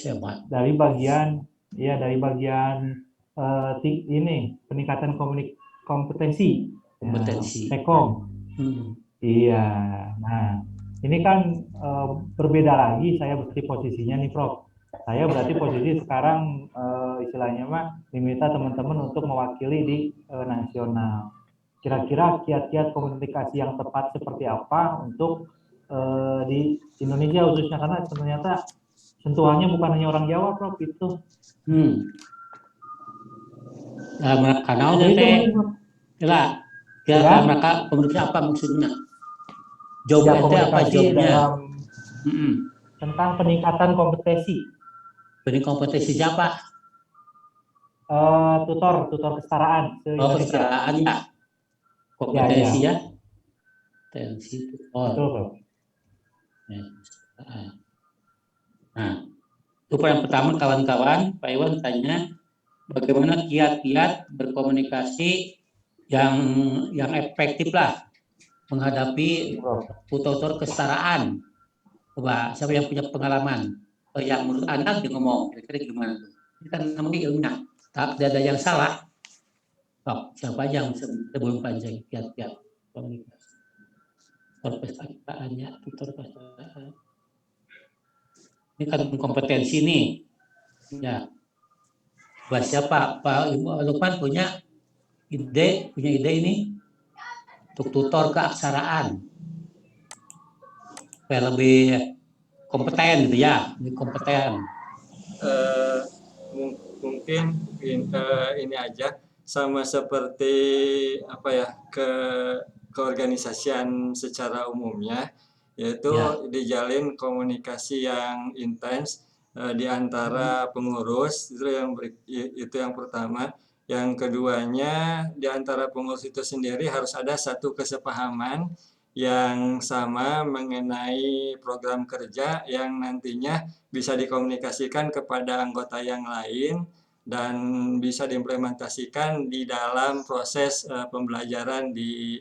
hebat. dari bagian ini peningkatan kompetensi. Kompetensi. Tekom. Iya. Nah, ini kan berbeda lagi saya berarti posisinya nih, Prof. Saya berarti posisi sekarang istilahnya mah diminta teman-teman untuk mewakili di nasional. Kira-kira kiat-kiat komunikasi yang tepat seperti apa untuk di Indonesia khususnya, karena ternyata sentuhannya bukan hanya orang Jawa, Prof, itu. Karena teh, lah, ya mereka komunikasi apa maksudnya? Ya, komunikasi dalam tentang peningkatan kompetensi. Kompetensi siapa? Tutor kesetaraan. Kesetaraan ya. Kompetensi ya. Kompetensi tutor. Betul, Prof. Nah, itu yang pertama kawan-kawan, Pak Iwan tanya bagaimana kiat-kiat berkomunikasi yang efektif lah menghadapi tutor kesetaraan. Coba siapa yang punya pengalaman? Yang menurut Anda dia ngomong kira-kira gimana tuh? Ini kan namanya ilmiah. Tak ada yang salah. Siapa yang sebelum panjang kiat-kiat komunikasi? Tutor kesetaraan. Ini kan kompetensi nih. Ya. Buat siapa? Pak Lukman punya ide ini untuk tutor keaksaraan. Supaya lebih kompeten gitu ya, lebih kompeten. Mungkin ini aja sama seperti keorganisasian secara umumnya, yaitu dijalin komunikasi yang intens di antara pengurus, itu yang pertama. Yang keduanya, di antara pengurus itu sendiri harus ada satu kesepahaman yang sama mengenai program kerja yang nantinya bisa dikomunikasikan kepada anggota yang lain dan bisa diimplementasikan di dalam proses pembelajaran di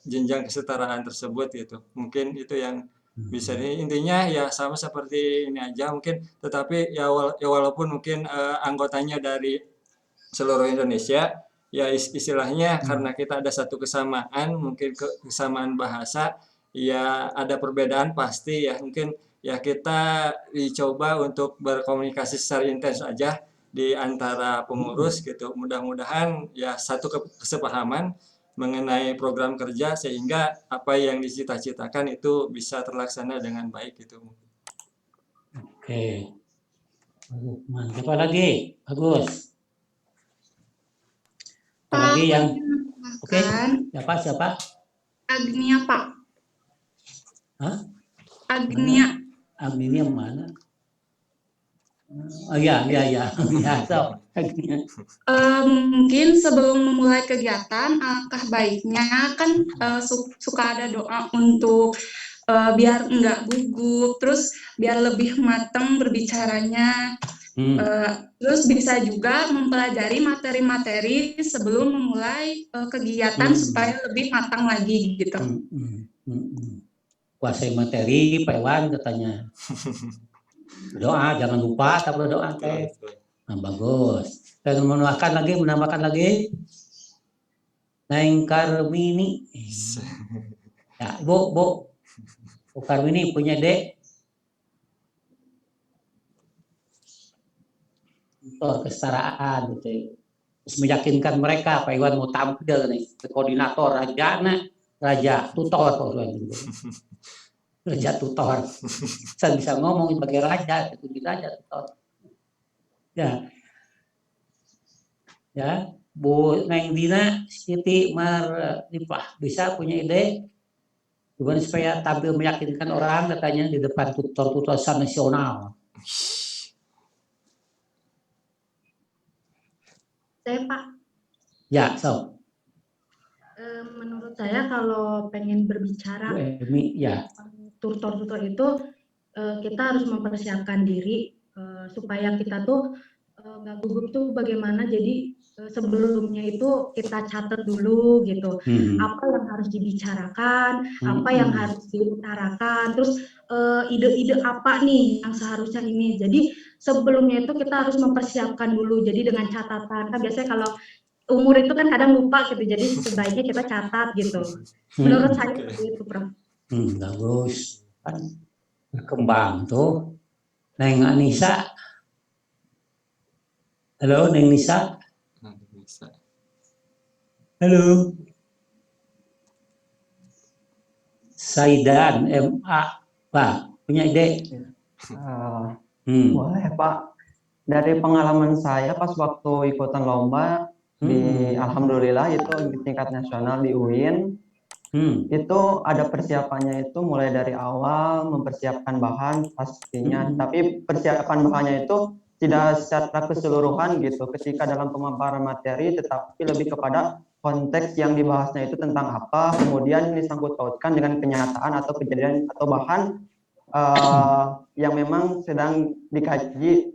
jenjang kesetaraan tersebut gitu. Mungkin itu yang bisa intinya ya sama seperti ini aja mungkin, tetapi ya walaupun mungkin anggotanya dari seluruh Indonesia, ya istilahnya karena kita ada satu kesamaan, mungkin kesamaan bahasa, ya ada perbedaan pasti ya, mungkin ya kita dicoba untuk berkomunikasi secara intens aja di antara pengurus gitu. Mudah-mudahan ya satu kesepahaman mengenai program kerja sehingga apa yang dicita-citakan itu bisa terlaksana dengan baik gitu. Oke. Mantap lagi, bagus. Lagi yang oke. Siapa? Agnia, Pak. Hah? Agnia. Agnia mana? Oh iya. So, mungkin sebelum memulai kegiatan, alangkah baiknya kan suka ada doa untuk biar enggak gugup, terus biar lebih matang berbicaranya. Terus bisa juga mempelajari materi-materi sebelum memulai kegiatan supaya lebih matang lagi gitu. Kuasai materi, Pak Iwan katanya. Doa jangan lupa, tak berdoa teh. Nah, bagus. Dan menambahkan lagi. Neng Karmini. Ya, Bu Karmini punya ide? Tutor kesetaraan gitu. Terus meyakinkan mereka Pak Iwan mau tampil nih, koordinator raja tutor gitu. Raja tutor. Saya bisa ngomong sebagai raja, itu raja tutor. Ya, Bu Neng Dina, Siti Marifah bisa punya ide gimana supaya tampil meyakinkan orang katanya di depan tutor nasional. Saya Pak. Ya, so. Menurut saya kalau pengen berbicara tutor itu kita harus mempersiapkan diri supaya kita tuh nggak gugup tuh bagaimana, jadi sebelumnya itu kita catat dulu gitu, apa yang harus dibicarakan, apa yang harus diutarakan, terus ide-ide apa nih yang seharusnya ini. Jadi sebelumnya itu kita harus mempersiapkan dulu, jadi dengan catatan. Kan biasanya kalau umur itu kan kadang lupa gitu, jadi sebaiknya kita catat gitu. Menurut saya seperti itu, Prof. Bagus. Kan berkembang tuh. Neng Anissa. Halo, Neng Nisa. Bisa. Halo. Saidan, MA. Pak, punya ide? Boleh Pak. Dari pengalaman saya pas waktu ikutan lomba di Alhamdulillah itu di tingkat nasional di UIN, itu ada persiapannya itu mulai dari awal mempersiapkan bahan pastinya, tapi persiapan bahannya itu tidak secara keseluruhan gitu ketika dalam pemaparan materi, tetapi lebih kepada konteks yang dibahasnya itu tentang apa, kemudian disangkut pautkan dengan kenyataan atau kejadian atau bahan yang memang sedang dikaji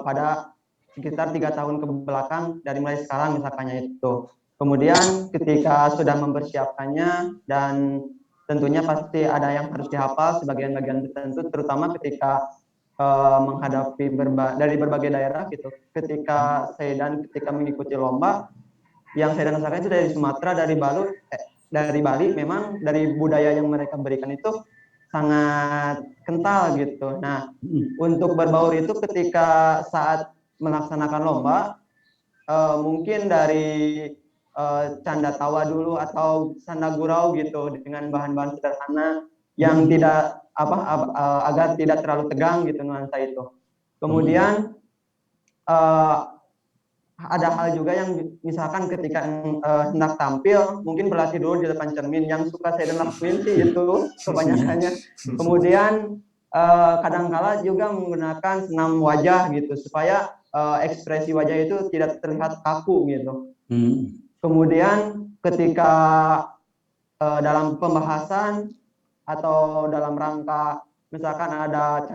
pada sekitar 3 tahun ke belakang dari mulai sekarang misalkannya itu. Kemudian ketika sudah mempersiapkannya dan tentunya pasti ada yang harus dihafal sebagian bagian tertentu, terutama ketika menghadapi dari berbagai daerah gitu. Ketika mengikuti lomba, yang saya rasakan itu dari Sumatera, dari Bali, memang dari budaya yang mereka berikan itu sangat kental gitu. Nah, untuk berbaur itu ketika saat melaksanakan lomba, mungkin dari canda tawa dulu atau canda gurau gitu dengan bahan-bahan sederhana yang tidak agar tidak terlalu tegang gitu nuansa itu. Kemudian ada hal juga yang misalkan ketika hendak tampil mungkin berlatih dulu di depan cermin, yang suka saya lakuin sih itu kebanyakannya. Kemudian kadangkala juga menggunakan senam wajah gitu supaya ekspresi wajah itu tidak terlihat kaku gitu. Kemudian ketika dalam pembahasan atau dalam rangka misalkan ada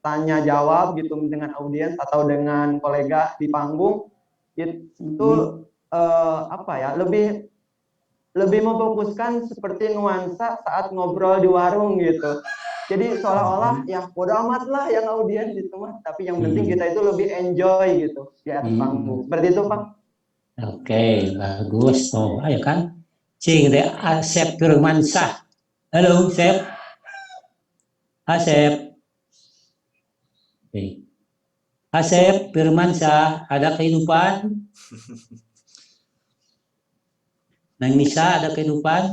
tanya jawab gitu dengan audiens atau dengan kolega di panggung, itu lebih memfokuskan seperti nuansa saat ngobrol di warung gitu. Jadi seolah-olah ya bodo amat lah yang audiens itu mah, tapi yang penting kita itu lebih enjoy gitu di atas panggung. Seperti itu Pak. Oke, bagus. Oh, ayo kan. Cing de Asep Firmansyah. Halo, Sep. Asep. Oke. Asep Firmansyah, ada kehidupan? Neng Nisa, ada kehidupan?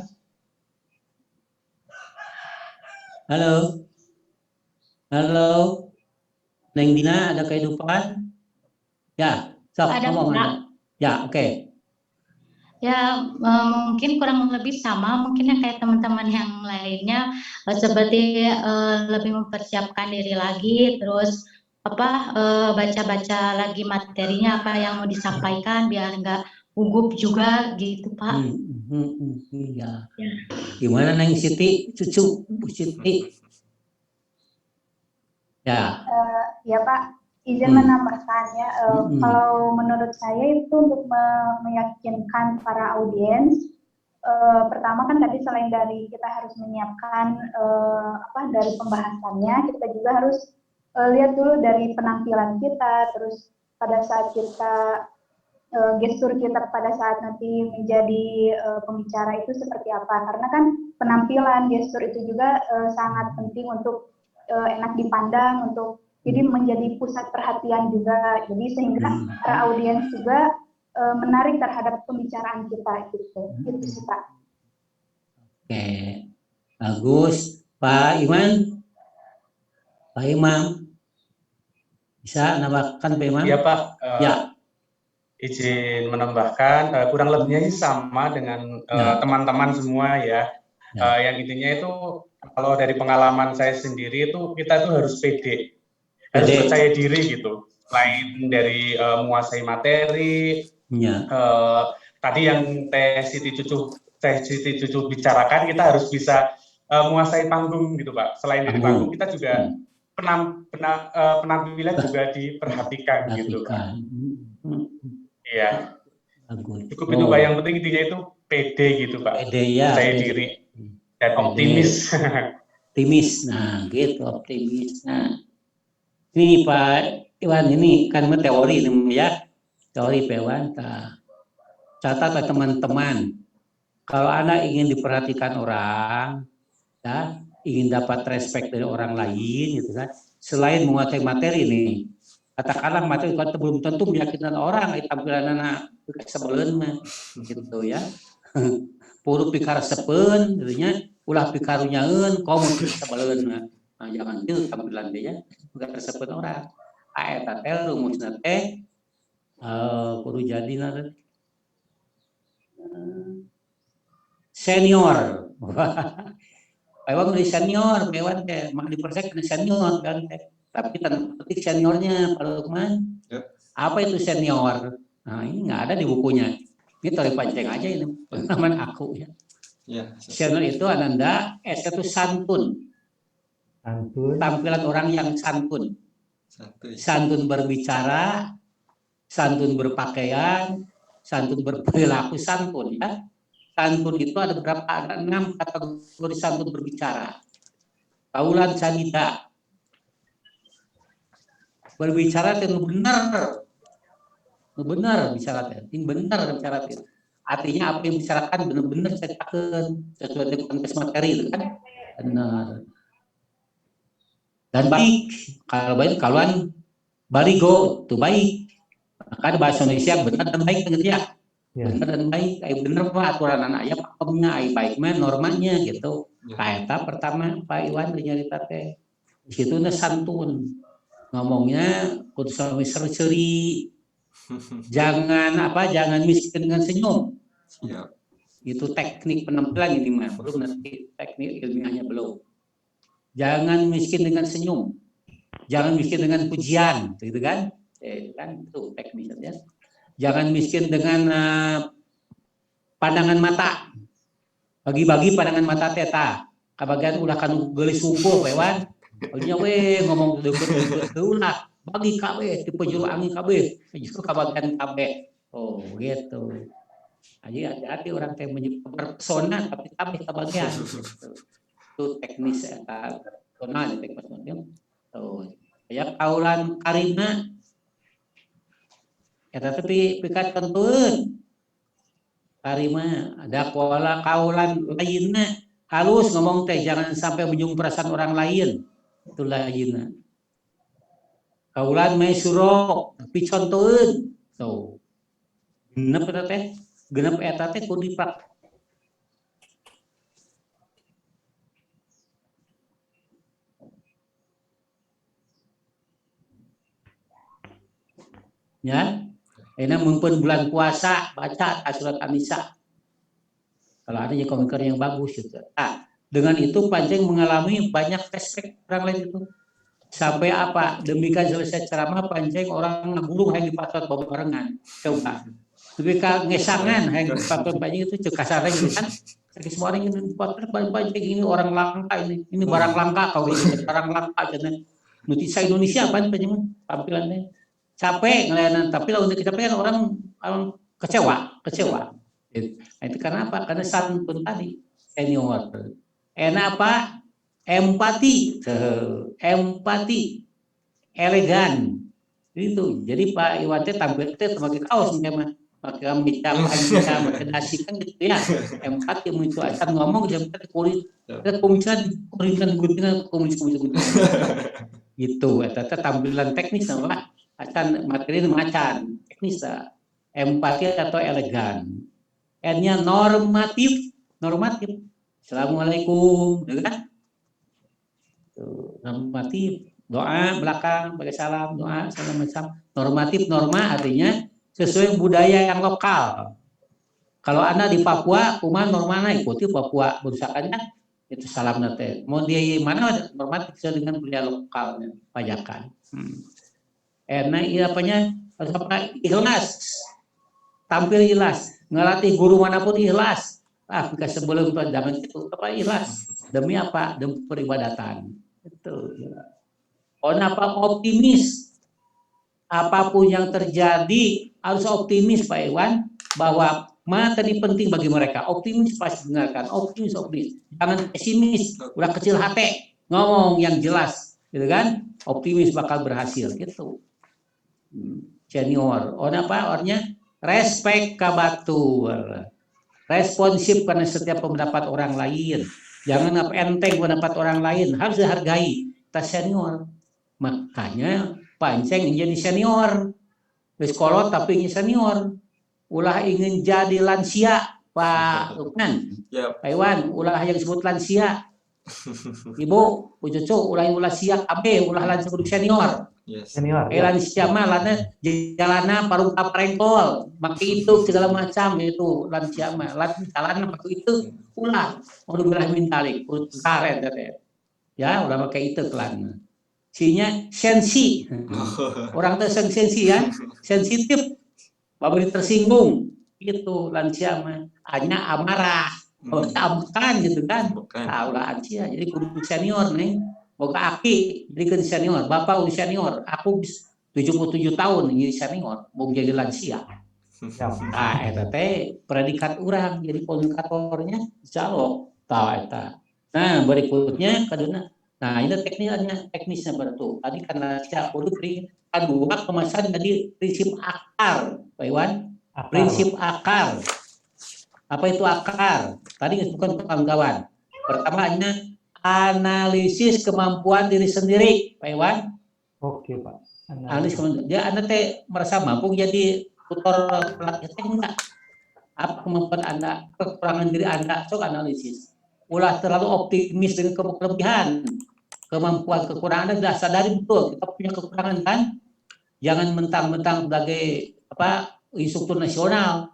Halo. Halo. Neng Dina, ada kehidupan? Ya, sok ngomong ada. Ya, oke. Ya, mungkin kurang lebih sama, mungkin kayak teman-teman yang lainnya, seperti lebih mempersiapkan diri lagi, terus baca-baca lagi materinya apa yang mau disampaikan biar nggak gugup juga gitu Pak. Iya. Gimana Neng Siti, cucu Bu Siti? Ya. Ya Pak, izin menambahkan ya. Kalau menurut saya itu untuk meyakinkan para audiens, pertama kan tadi selain dari kita harus menyiapkan dari pembahasannya, kita juga harus lihat dulu dari penampilan kita, terus pada saat kita gestur kita pada saat nanti menjadi pembicara itu seperti apa, karena kan penampilan gestur itu juga sangat penting untuk enak dipandang, untuk jadi menjadi pusat perhatian juga, jadi sehingga para audiens juga menarik terhadap pembicaraan kita gitu. Itu sih Pak. Oke, bagus. Pak Iman, Pak Imam, bisa nambahkan Pak Imam? Iya Pak. Ya. Izin menambahkan, kurang lebihnya sama dengan teman-teman semua ya. Yang intinya itu kalau dari pengalaman saya sendiri itu kita tuh harus pede, harus percaya diri gitu. Selain dari menguasai materi, tadi yang Teh Siti Cucu bicarakan, kita harus bisa menguasai panggung gitu Pak. Selain dari panggung kita juga penampilan juga diperhatikan gitu Pak. Iya. Cukup itu Pak, yang penting intinya itu pede gitu Pak. Pede ya. Percaya diri dan optimis. Optimis, nah gitu optimis. Nah, ini Pak Iwan, ini kan teori ini ya, teori Pak Iwan. Catat teman-teman, kalau Anda ingin diperhatikan orang, ya, ingin dapat respect dari orang lain, gitu kan, selain menguasai materi nih, katakanlah materi itu belum tentu meyakinkan orang, tampilan anak sebelen mah, gitu ya. Puru pikar sepen, jadinya ulah pikarunyaeun, komo sebelen mah. Nah, jangan itu tampilan dia, pikar sepen orang. Eta teh rumusna teh kudu jadi nanti senior. Ewan dari senior, ewan teh mak dipersek kena senior kan teh. Tapi tanpa petik seniornya Pak Lukman. Apa itu senior? Nah, ini nggak ada di bukunya. Ini teori pancing aja ini pengalaman aku ya. Senior itu Ananda, S itu santun. Tampilan orang yang santun. Santun berbicara, santun berpakaian, santun berperilaku, santun ya. Santun itu ada berapa? Ada 6 kategori santun berbicara. Kaulan sanida. Berbicara itu benar bicara itu. Benar bicara itu. Artinya apa yang dibicarakan benar-benar ceritakan sesuai dengan konteks materi itu kan. Benar. Dan baik. Kalau baik kaluan barigo itu baik. Maka bahasa Indonesia benar dan baik gitu ya. Benar dan baik, benar Pak aturan anaknya pakemnya, baik mah normanya gitu. Kayak pertama Pak Iwan nyarita teh. Di situ santun. Ngomongnya kudu sampai seri-seri. Jangan miskin dengan senyum. Itu teknik penampilan ini mah, belum nanti teknik ilmiahnya belum. Jangan miskin dengan senyum. Jangan miskin dengan pujian, gitu kan? Kan itu tekniknya. Jangan miskin dengan pandangan mata. Bagi-bagi pandangan mata teta. Kabagian ulah kanu geulis sungguh wewan. Nya we ngomong deukeut ulah bagi kabeh di penjuru angin kabeh. Justru kabagian kabeh. Oh, gitu. Jadi hati-hati orang teh berpesona tapi kabeh kabagian. Itu teknis eta personal teknis personal. Tuh. Ya kaulan karina eta tapi pikat tentueun karima ada pola kaulan lainna halus ngomong teh jangan sampai menyinggung perasaan orang lain itu lainna kaulan maisuro tapi contoheun tuh genep eta teh kudu dipak ya. Ini mumpun bulan puasa baca surat An-Nisa. Kalau ada komentar yang bagus gitu. Nah, dengan itu Pancing mengalami banyak respect orang lain itu. Sampai apa? Demikian selesai ceramah Pancing orang ngeguru yang dipasot barengan. Coba. Demikian ngesangan yang dipasot Pancing itu kasarnya gitu kan. Semua orang ini dipasot Pancing ini orang langka ini. Ini barang langka kau ini barang langka jangan. Notisa Indonesia apa Pancing tampilannya. Capek ngelayanan tapi lalu kita pengen orang kecewa. Nah, itu karena apa? Karena santun tadi senior. Enak apa? Empati, elegan. Itu. Jadi Pak Iwan teh tampil teh pakai kaos memang pakai kemeja, pakai dasi kan gitu ya. Empati muncul asal ngomong jam kulit. Kumisan gitu. Eta tampilan teknis sama akan materi macan teknis empati atau elegan. N-nya normatif. Assalamualaikum, kan? Normatif, doa belakang pakai salam, doa salam macam. Normatif norma artinya sesuai budaya yang lokal. Kalau Anda di Papua, kumaha normana ikuti Papua berusahakannya itu salam nate. Mau di mana normatif sesuai dengan budaya lokalnya pajakan. Nah, apanya ikhlas, tampil ikhlas, ngelatih guru manapun ikhlas. Jika sebelum zaman itu apa ikhlas demi apa? Demi peribadatan. Itu. Apa optimis. Apapun yang terjadi harus optimis Pak Iwan, bahwa tadi penting bagi mereka. Optimis pasti dengarkan, optimis. Jangan pesimis, udah kecil hati, ngomong yang jelas, gitu kan? Optimis bakal berhasil gitu. Senior, orangnya respect kabatur. Responsif karena setiap pendapat orang lain. Jangan enteng pendapat orang lain, harus dihargai. Kita senior. Makanya pancing jadi senior. Sekolah tapi ingin senior. Ulah ingin jadi lansia, Pak Lukman. Pak Iwan, ulah yang disebut lansia. Ibu, Bu Cucu, ulah lansia, AB, ulah lansia kudu senior. Senior. Lansia mah lana jalana parung kaprengkol, maki itu segala macam itu lansia mah. Jalana pakai itu ulah mau dibilang mintalik, karet ya, ulah pakai itu kelana. Sinya sensi. Orang tuh sensi ya, sensitif. Babri tersinggung. Itu lansia mah. Hanya amarah. Bukan gitu kan. Tahu lah lansia. Jadi kudu senior nih. Boga aki jadi senior. Bapak udah senior. Aku 77 tahun jadi senior. Mau jadi lansia. Nah, eta teh predikat orang jadi komunikatornya calok. Tahu eta. Nah, berikutnya kaduna. Nah, ini teknisnya berarti. Tadi karena saya kudu kedua kemasan tadi prinsip akar, Pak Iwan. Prinsip akar. Apa itu akar? Tadi bukan kawan-kawan. Pertamanya analisis kemampuan diri sendiri, Pak Iwan. Oke, Pak. Analisis kemampuan. Dia Anda teh merasa mampu jadi tutor pelatih enggak? Apa kemampuan Anda, kekurangan diri Anda? Sok analisis. Ulah terlalu optimis dengan kelebihan. Kemampuan kekurangan Anda sudah sadari betul kita punya kekurangan kan, jangan mentang-mentang sebagai instruktur nasional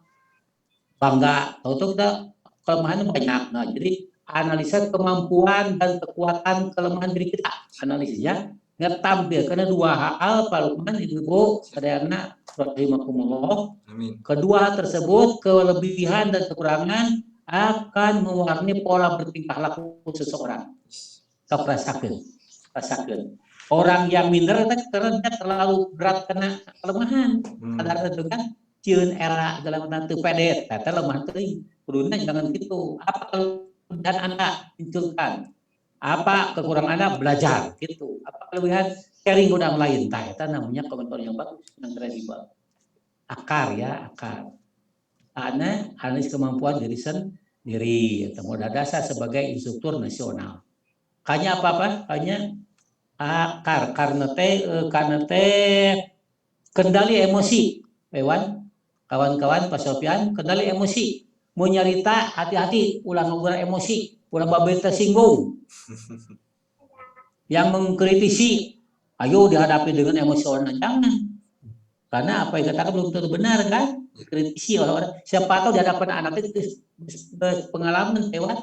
bangga tahu kita kelemahannya banyak. Nah, jadi analisa kemampuan dan kekuatan kelemahan diri kita, analisis ya, nggak tampil karena dua hal Pak Lukman Ibu Sadayana rahimakumullah. Kedua tersebut kelebihan dan kekurangan akan mewarnai pola bertingkah laku seseorang. Rasakan. Orang yang minder karena terlalu berat kena kelemahan. Sadar itu kan cieun era dalam nanti pedet, kata lemah teuing. Kuduna jangan gitu. Apa kelebihan Anda munculkan? Apa kekurangan Anda belajar gitu. Apa kelebihan sharing dengan lain. Tah eta namanya komentar yang bagus, yang kredibel. Akar ya, akar. Karena analisis kemampuan diri sendiri, atau modal dasar sebagai instruktur nasional. Hanya apa? Hanya akar karena kendali emosi, Ewan, kawan-kawan Pak Sofian, kendali emosi. Mau nyarita hati-hati, ulang ngomong emosi, ulang babe tersinggung. Yang mengkritisi, ayo dihadapi dengan emosional, jangan. Karena apa yang katakan belum tentu benar kan? Kritisi orang-orang. Siapa tahu di hadapan anak itu pengalaman, Ewan.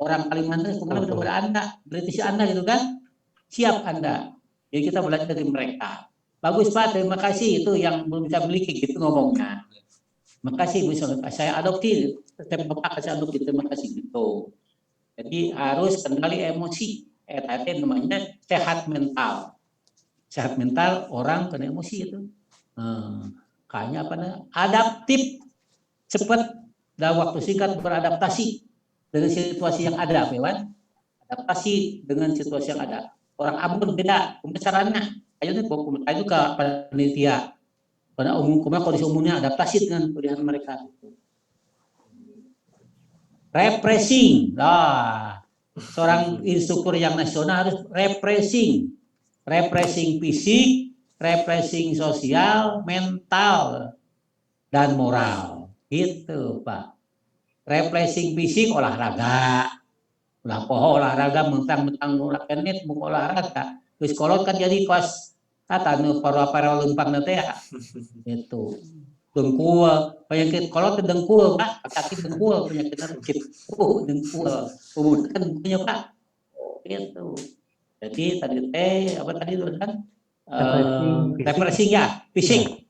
Orang Kalimantan pengalaman daripada Anda, kritisi Anda gitu kan? Siap Anda. Jadi kita belajar dari mereka. Bagus Pak, terima kasih. Itu yang belum bisa miliki gitu ngomongnya. Makasih Bu, saya adopsi. Bapak kasih adopsi, terima kasih gitu. Jadi harus kendali emosi. Tadi namanya sehat mental. Sehat mental orang kena emosi itu. Kayaknya apa namanya? Adaptif, cepat dalam waktu singkat beradaptasi dengan situasi yang ada, Pak. Adaptasi dengan situasi yang ada. Orang Ambon beda pembicaranya. Kayaknya itu ke panitia. Pada kondisi umumnya adaptasi dengan pilihan mereka. Repressing. Nah, seorang instruktur yang nasional harus repressing. Repressing fisik, repressing sosial, mental, dan moral. Gitu, Pak. Repressing fisik olahraga. Ulah poho olahraga mentang-mentang rakenet mau olahraga. Terus kolot kan jadi pas nu para lempang teh ya. Itu. Dengkul, penyakit kolot ke dengkul, Pak. Kaki dengkul, penyakit dengkul. Kemudian punya Pak. Itu. Jadi tadi apa tadi itu kan? Repressing ya, fisik.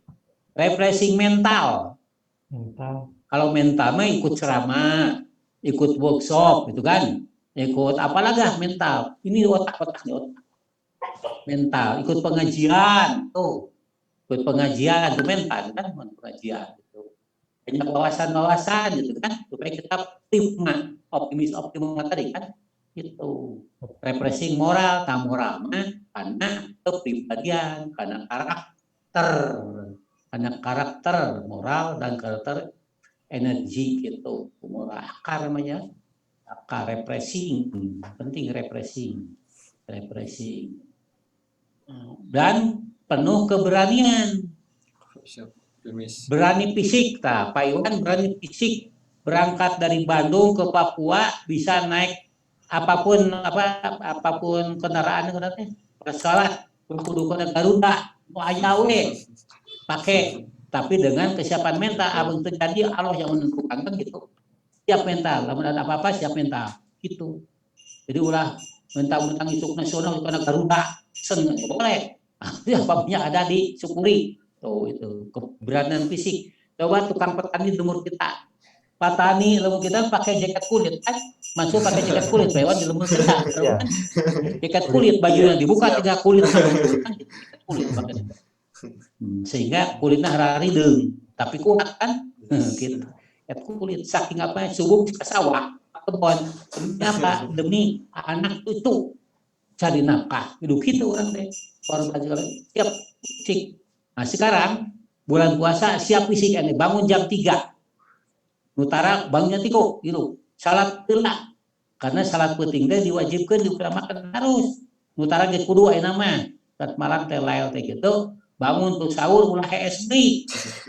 Repressing mental. Kalau mental mah ikut ceramah, ikut workshop gitu kan. Ikut apalagi mental. Ini otak. Mental, ikut pengajian tuh, ikut pengajian itu mental kan, pengajian itu banyak wawasan-wawasan gitu kan, supaya kita optimis tadi kan, itu refreshing moral, karena kepribadian, karena karakter moral dan karakter energi gitu, moral akar namanya, akar refreshing, penting refreshing. Dan penuh keberanian, berani fisik. Pak Iwan berani fisik, berangkat dari Bandung ke Papua bisa naik apapun kendaraan pesawat, kudu Garuda, mau ayawe pakai, tapi dengan kesiapan mental. Abang terjadi Allah yang menentukan kan gitu, siap mental, namun ada apa-apa siap mental gitu. Jadi ulah mentang-mentang isu nasional karena Garuda seneng boleh, apapun ada disyukuri. Tuh itu keberanian fisik. Coba tukang petani lumur kita, petani lumur kita pakai jaket kulit kan, masuk pakai jaket kulit, Pak Iwan di lumur kita, jaket kulit, bajunya dibuka tiga kulit, sehingga kulitnya hararideng, tapi kuat kan, gitu. Kulit saking apa subuh ke sawah kebon, demi apa? Demi anak itu cari nafkah, hidup gitu orang deh. Orang belajar siap fisik. Nah sekarang bulan puasa siap fisik ini, bangun jam 3 Nutara bangunnya tiko gitu, salat telah, karena salat penting deh diwajibkan diutamakan harus. Nutara ge kudu aya nama, saat malam teh lael teh gitu, bangun untuk sahur ulah HSB,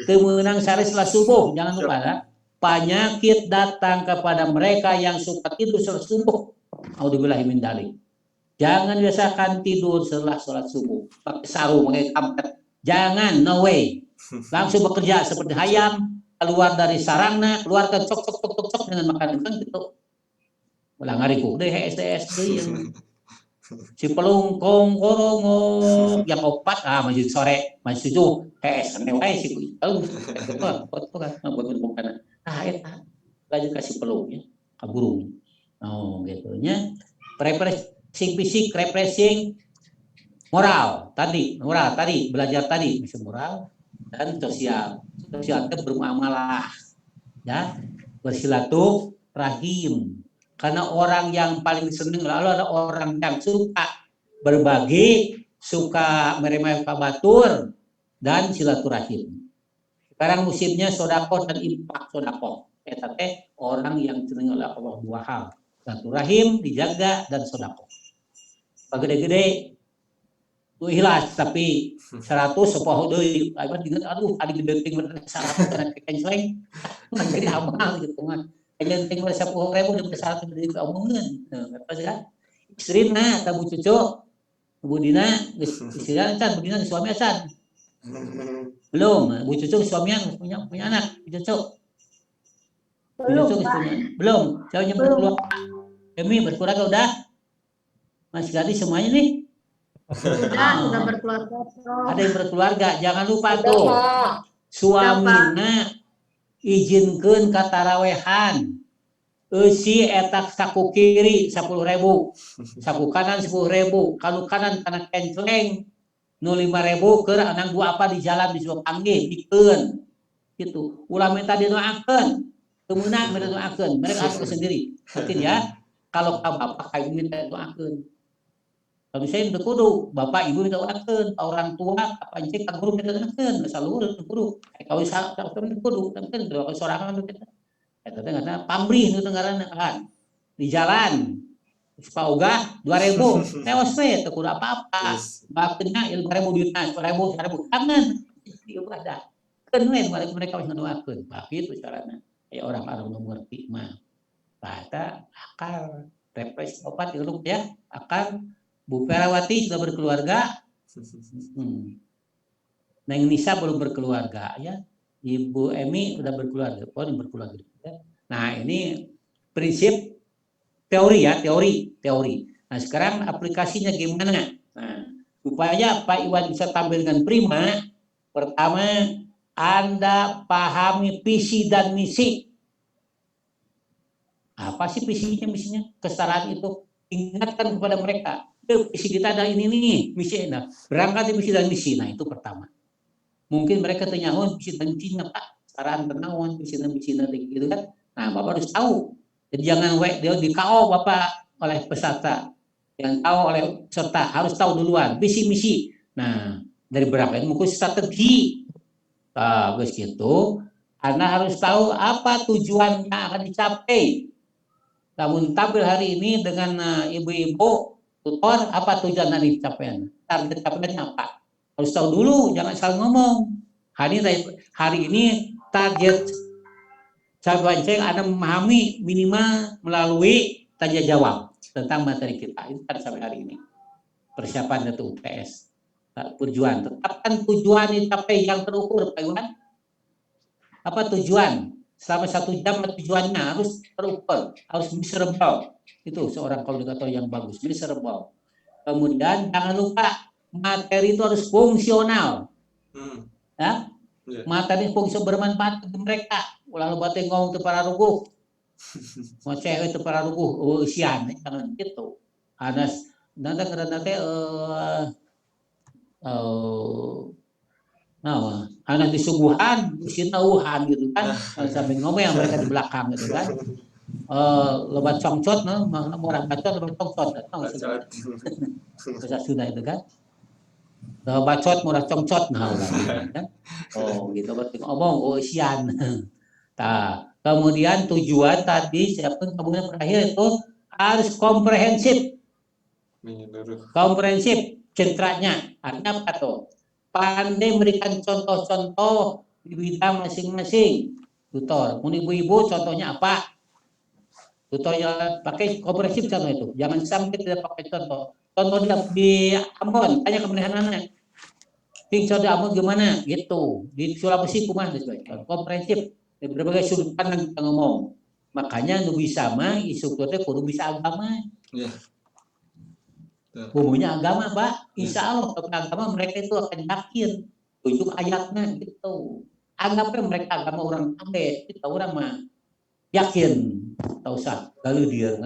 teu meunang sare setelah subuh, jangan lupa ya. Penyakit datang kepada mereka yang suka tidur setelah subuh. Auzubillahi min dzalik. Jangan biasakan tidur setelah sholat subuh, pakai sarung, pakai kampret. Jangan, no way. Langsung bekerja seperti ayam, keluar dari sarangnya, keluarkan cok dengan makan gitu. Ulah ngariku deh SDS yang si pelungkong korongok yang opat masih sore masih tujuh PS wae si pelung itu kan bukan eta lagi kasih pelungnya kaburung gitu nya. Refreshing fisik, refreshing moral tadi belajar tadi bisa moral dan sosial itu bermuamalah ya, bersilaturahim. Karena orang yang paling senang lalu ada orang yang suka berbagi, suka menerima kabatur dan silaturahim. Sekarang musimnya sodako dan impak sodako. Tetapi orang yang senang oleh Allah dua hal, silaturahim dijaga dan sodako. Gede-gede tuh ikhlas tapi 100 sepoh deui, aduh adi gede ting 100 kana kekenceleng. Jadi amal gitu kan. Yang tinggal 10.000 udah besar tuh dari omongan. Apa sih kan? Istrina, tabu cucu, budina, istrinya acan, budina suami acan. Belum, bu cucu suaminya punya anak, cucu. Belum, jauhnya berkeluarga. Emi berkeluarga udah. Mas Gadis semuanya nih. Udah berkeluarga. Ada yang berkeluarga, jangan lupa tuh. Suamina izinkeun katarawehan. Si etak saku kiri 10.000, saku kanan 10.000, kalau kanan kana kenceleng nu 5.000 keur anang dua apa di jalan disuruh panggil dikeun gitu. Ulah minta didoakeun, teu meunang minta doakeun, mereka harus sendiri. Ngerti ya? Kalau ka bapak ka ibu minta doakeun. Kalau saya udah kudu, bapak ibu minta doakeun, orang tua apa cek ka guru minta doakeun, saluhur kudu. Kalau sa kudu, kan doakeun sorangan kita. Eta teh ngaranna pamrih nu ngaranna kan. Di jalan Pauga 2.000 teos teh teu kudu apa-apa. Bakteuna 5.000 duitna 10.000 kangen ibadah. Keun we mereka wis ngadoakeun. Kitu carana. Aya orang anu mengerti mah. Eta akal refresh opat ilmu ya. Akal Bu Perawati sudah berkeluarga. Neng Nisa belum berkeluarga ya. Ibu Emi sudah berkeluarga. Berkeluarga. Nah ini prinsip teori ya, teori. Nah sekarang aplikasinya gimana? Nah, supaya Pak Iwan bisa tampil dengan prima, pertama Anda pahami visi dan misi. Apa sih visinya, misinya? Kesetaraan itu ingatkan kepada mereka Misi kita ada ini nih, misi. Nah, berangkat di misi dan misi. Nah, itu pertama. Mungkin mereka tanya, oh misi dan misinya Pak, saran kenawan misi dan misi nanti gitu kan. Nah, Bapak harus tahu. Jadi jangan dia di KO Bapak oleh peserta. Yang tahu oleh peserta harus tahu duluan misi-misi. Nah, dari berangkat mungkin strategi. Nah, begitu. Anda harus tahu apa tujuan yang akan dicapai. Namun tampil hari ini dengan ibu-ibu tutor, apa tujuan yang dicapai? Target capaiannya apa? Harus tahu dulu, jangan salah ngomong. Hari ini target Cabanceng Anda memahami minimal melalui tanya jawab tentang materi kita. Itu kan sampai hari ini. Persiapan itu UPS. Tujuan. Tetapkan tujuan dicapai yang terukur, Pak Iwan. Apa tujuan? Selama 1 jam tujuannya harus terukur, harus measurable. Itu seorang komunikator yang bagus, measurable. Kemudian jangan lupa materi itu harus fungsional. Ya? Materi fungsional bermanfaat bagi mereka. Ulah lebat ngomong itu para ruguh. Mau cewek itu para ruguh usian, jangan gitu. Ada nanti anak disuguhan, usia nauhan gitu kan, sambil ngomong yang mereka di belakang gitu kan. Lebat congcot, orang bacot lebat congcot, bahasa Sunda itu kan. Bacot murah congcot, kan. Gitu berarti ngomong usian. Nah, kemudian tujuan tadi siapkan kemudian terakhir itu harus komprehensif. Komprehensif centranya artinya apa tuh? Pandai memberikan contoh-contoh di bidang masing-masing. Tutor, ibu-ibu contohnya apa? Tutornya pakai komprehensif contoh itu. Jangan sampai tidak pakai contoh. Contoh di Ambon, tanya kemudian anak. Contoh di Ambon gimana? Gitu. Di Sulawesi kumaha? Komprehensif. Dari berbagai sudut pandang kita ngomong. Makanya nu bisa mah instrukturnya kudu bisa agama. Bumbunya agama, Pak. Insya Allah kalau agama mereka itu akan yakin. Tunjuk ayatnya gitu. Anggapnya mereka agama orang abe, kita orang mah yakin. Tak usah lalu dia.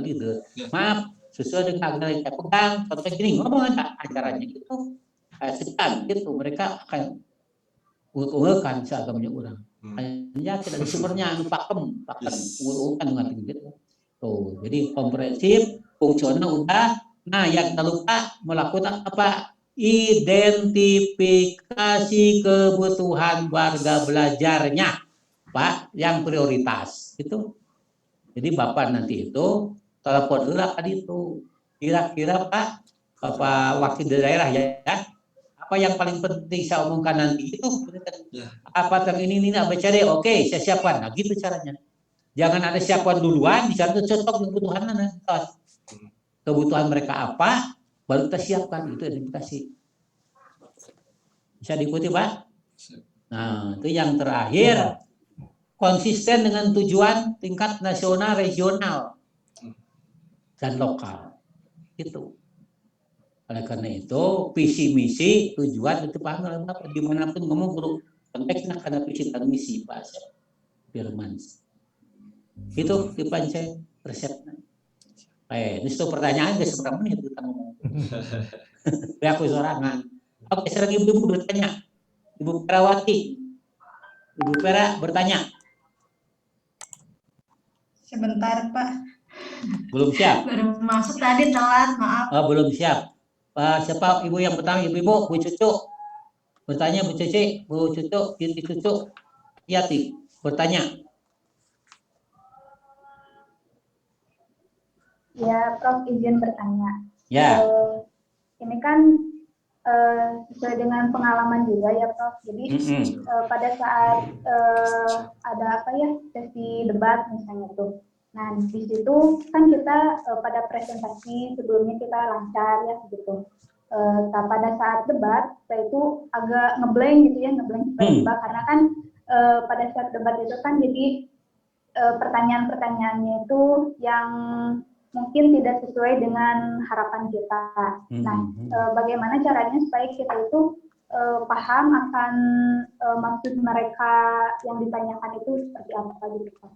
Maaf, sesuai dengan agama yang pegang. Contoh gini, ngomong aja acaranya gitu. Sekian gitu, mereka akan ungulkan seagamanya orang. Hanya kita di sumbernya pakem, ungulkan dengan gitu. Tuh, jadi komprehensif, fungsional udah. Nah, yang tak lupa melakukan apa? Identifikasi kebutuhan warga belajarnya, Pak, yang prioritas itu. Jadi Bapak nanti itu telepon dulu tadi itu. Kira-kira Pak, apa wakil daerah ya? Apa yang paling penting saya omongkan nanti itu? Apa yang ini ABCD? Oke, saya siapkan. Nah, gitu caranya. Jangan ada siapkan duluan, bisa cocok kebutuhan kebutuhan mereka apa, baru kita siapkan itu identifikasi. Bisa diikuti Pak? Nah, itu yang terakhir, konsisten dengan tujuan tingkat nasional, regional, dan lokal. Itu. Oleh karena itu, visi misi tujuan itu paham oleh Bapak dimanapun ngomong perlu konteksnya karena visi dan misi Pak Firman. Itu dipancing resepnya. Ini itu pertanyaan ke seberapa menit kita ngomong. Aku sorangan. Oke, sekarang ibu-ibu bertanya. Ibu Perawati. Ibu Pera bertanya. Sebentar, Pak. Belum siap. Baru masuk tadi telat, maaf. Oh, belum siap. Siapa ibu yang pertama? Ibu-ibu, Bu Cucu. Bertanya Bu Cici, Bu Cucu, Binti Cucu. Yati, bertanya. Ya, Prof, izin bertanya. Ya. Ini kan sesuai dengan pengalaman juga ya, Prof. Jadi pada saat ada apa ya sesi debat misalnya tuh. Nah di situ kan kita pada presentasi sebelumnya kita lancar ya gitu. Nah, pada saat debat saya itu agak ngeblank gitu ya, ngeblank tiba-tiba karena kan pada saat debat itu kan jadi pertanyaan-pertanyaannya itu yang mungkin tidak sesuai dengan harapan kita. Nah, bagaimana caranya supaya kita itu paham akan maksud mereka yang ditanyakan itu seperti apa gitu Pak?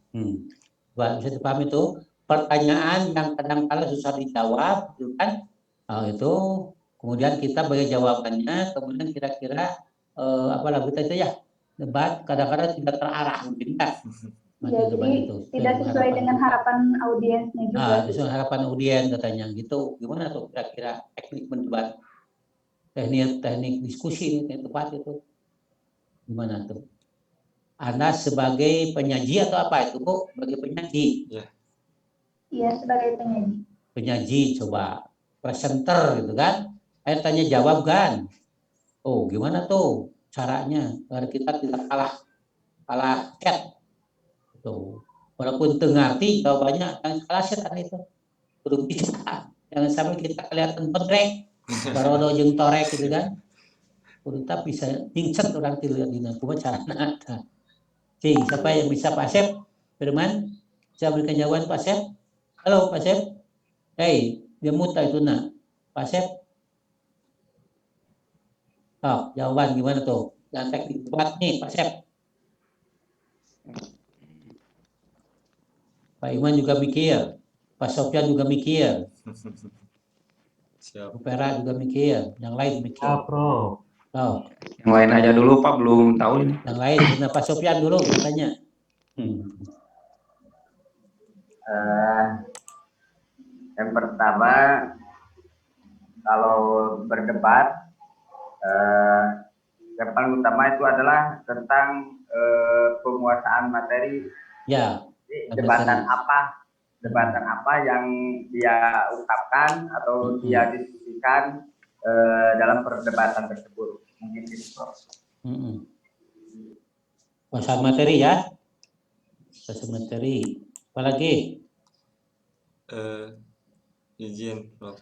Bisa dipahami itu pertanyaan yang kadang-kadang susah dijawab, gitu kan? Itu kemudian kita bagi jawabannya, kemudian kira-kira apa lagu itu ya, debat kadang-kadang tidak terarah mungkin kan. Ya, jadi tidak sesuai dengan harapan audiensnya juga. Sesuai harapan audiens katanya gitu. Gimana tuh kira-kira teknik mendebat, teknik diskusi ini tepat itu? Gimana tuh? Anda sebagai penyaji atau apa itu, Bu? Sebagai penyaji? Iya, sebagai penyaji. Penyaji, coba. Presenter gitu kan. Ayo tanya jawab kan. Oh, gimana tuh caranya agar kita tidak kalah chat. Tuh. Walaupun ngerti jawabannya, jangan kalah chat itu. Kudu bisa. Jangan sampai kita kelihatan bedrek. Barodo jeung torek gitu kan. Kudu tak bisa nyingset orang tidak dina kumaha carana. Cing, siapa yang bisa Pak Asep? Firman? Bisa berikan jawaban Pak Asep? Halo Pak Asep? Hei, dia muta itu nak. Pak Asep? Oh, jawaban gimana tuh? Dan teknik debat nih Pak Asep. Pak Iman juga mikir. Pak Sofyan juga mikir. Siap. Pera juga mikir. Yang lain mikir. Bro. Oh. Yang lain aja dulu Pak, belum tahu ini. Yang lain, nah, Pak Sofyan dulu katanya. Yang pertama, kalau berdebat, yang paling utama itu adalah tentang penguasaan materi. Ya. Debatan apa yang dia ungkapkan atau dia diskusikan dalam perdebatan tersebut. Mungkin itu. Penguasaan materi ya. Penguasaan materi. Apalagi? Izin, Prof.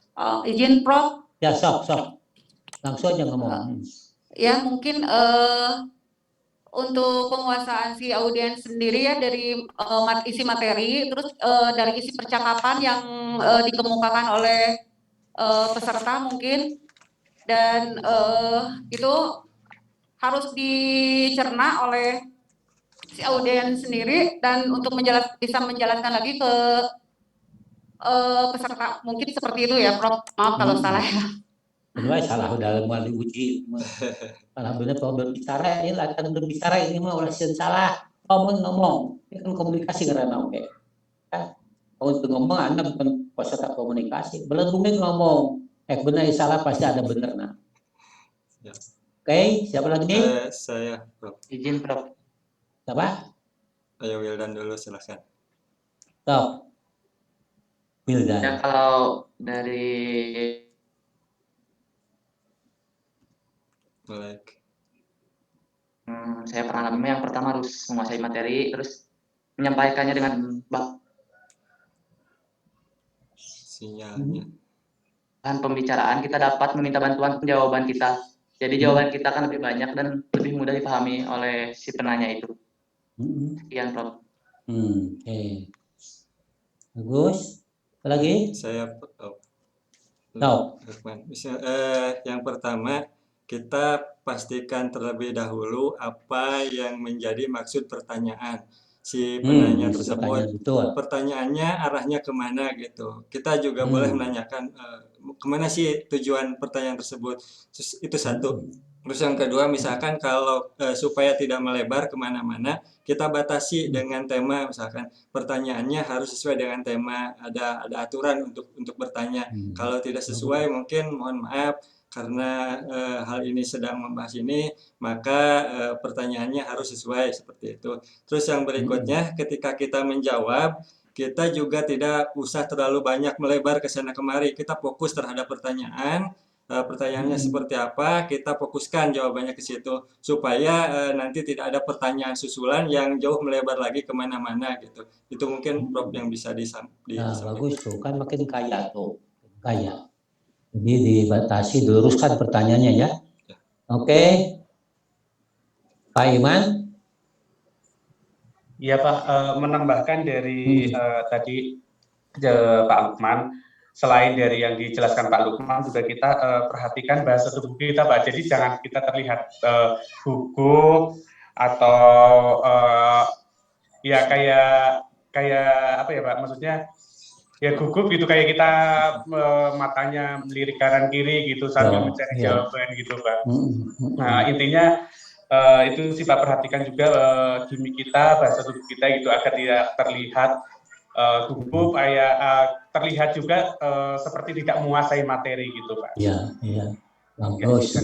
Izin, Prof. Ya, sok. Langsung aja ngomong. Ya, mungkin untuk penguasaan si audiens sendiri ya dari isi materi, terus dari isi percakapan yang dikemukakan oleh peserta mungkin, dan itu harus dicerna oleh si audiens sendiri, dan untuk bisa menjelaskan lagi ke peserta, mungkin seperti itu ya Prof. Maaf kalau salah ya. Benar salah udah mau diuji. Alhamdulillah kalau berbicara ini latihan berbicara ini mah ulah salah. Ngomong. Ini kan komunikasi karena oke. Kalau untuk ngomong Anda bukan peserta komunikasi. Belum ngomong. Benar salah pasti ada benar nah. Ya. Oke, siapa lagi? Saya, Prof. Izin, Prof. Siapa? Ayo Wildan dulu, silakan. Stop. Wildan. Ya, kalau dari saya pengalaman yang pertama harus menguasai materi, terus menyampaikannya dengan sinyalnya. Dan pembicaraan kita dapat meminta bantuan jawaban kita. Jadi jawaban kita akan lebih banyak dan lebih mudah dipahami oleh si penanya itu. Sekian, Prof. Oke. Bagus. Apa lagi? Saya yang pertama, kita pastikan terlebih dahulu apa yang menjadi maksud pertanyaan si penanya tersebut. Pertanyaannya arahnya kemana gitu. Kita juga boleh menanyakan kemana sih tujuan pertanyaan tersebut. Itu satu. Terus yang kedua, misalkan kalau supaya tidak melebar kemana-mana, kita batasi dengan tema. Misalkan pertanyaannya harus sesuai dengan tema. Ada aturan untuk bertanya. Kalau tidak sesuai, mungkin mohon maaf. Karena hal ini sedang membahas ini, maka pertanyaannya harus sesuai seperti itu. Terus yang berikutnya, ketika kita menjawab, kita juga tidak usah terlalu banyak melebar ke sana kemari. Kita fokus terhadap pertanyaan, pertanyaannya seperti apa, kita fokuskan jawabannya ke situ, supaya nanti tidak ada pertanyaan susulan yang jauh melebar lagi kemana-mana gitu. Itu mungkin Prof yang bisa disampaikan. Bagus tuh, kan makin kaya tuh, kaya. Jadi dibatasi, diluruskan pertanyaannya ya. Oke. Pak Iman? Iya Pak, menambahkan dari tadi Pak Lukman, selain dari yang dijelaskan Pak Lukman, juga kita perhatikan bahasa tubuh kita Pak. Jadi jangan kita terlihat gugup atau ya kayak apa ya Pak, maksudnya ya gugup gitu, kayak kita matanya melirik kanan kiri gitu sambil mencari jawaban gitu Pak. Nah intinya itu sih Pak, perhatikan juga gimmick kita, bahasa tubuh kita gitu agar tidak terlihat gugup, terlihat juga seperti tidak menguasai materi gitu Pak. Iya, iya, bagus.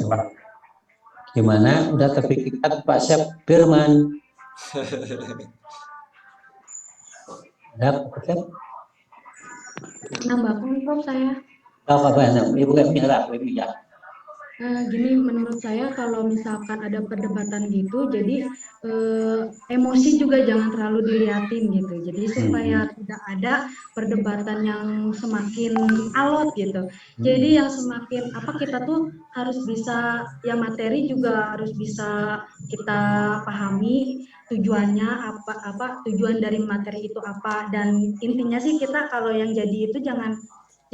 Gimana? Udah terpikirkan Pak Syaf Firman? Ada Pak Syaf? Nambahkan Prof saya. Apa Ibu ya. Gini, menurut saya kalau misalkan ada perdebatan gitu, jadi emosi juga jangan terlalu dilihatin gitu. Jadi supaya tidak ada perdebatan yang semakin alot gitu. Jadi yang semakin kita tuh harus bisa, ya materi juga harus bisa kita pahami tujuannya apa tujuan dari materi itu apa, dan intinya sih kita kalau yang jadi itu jangan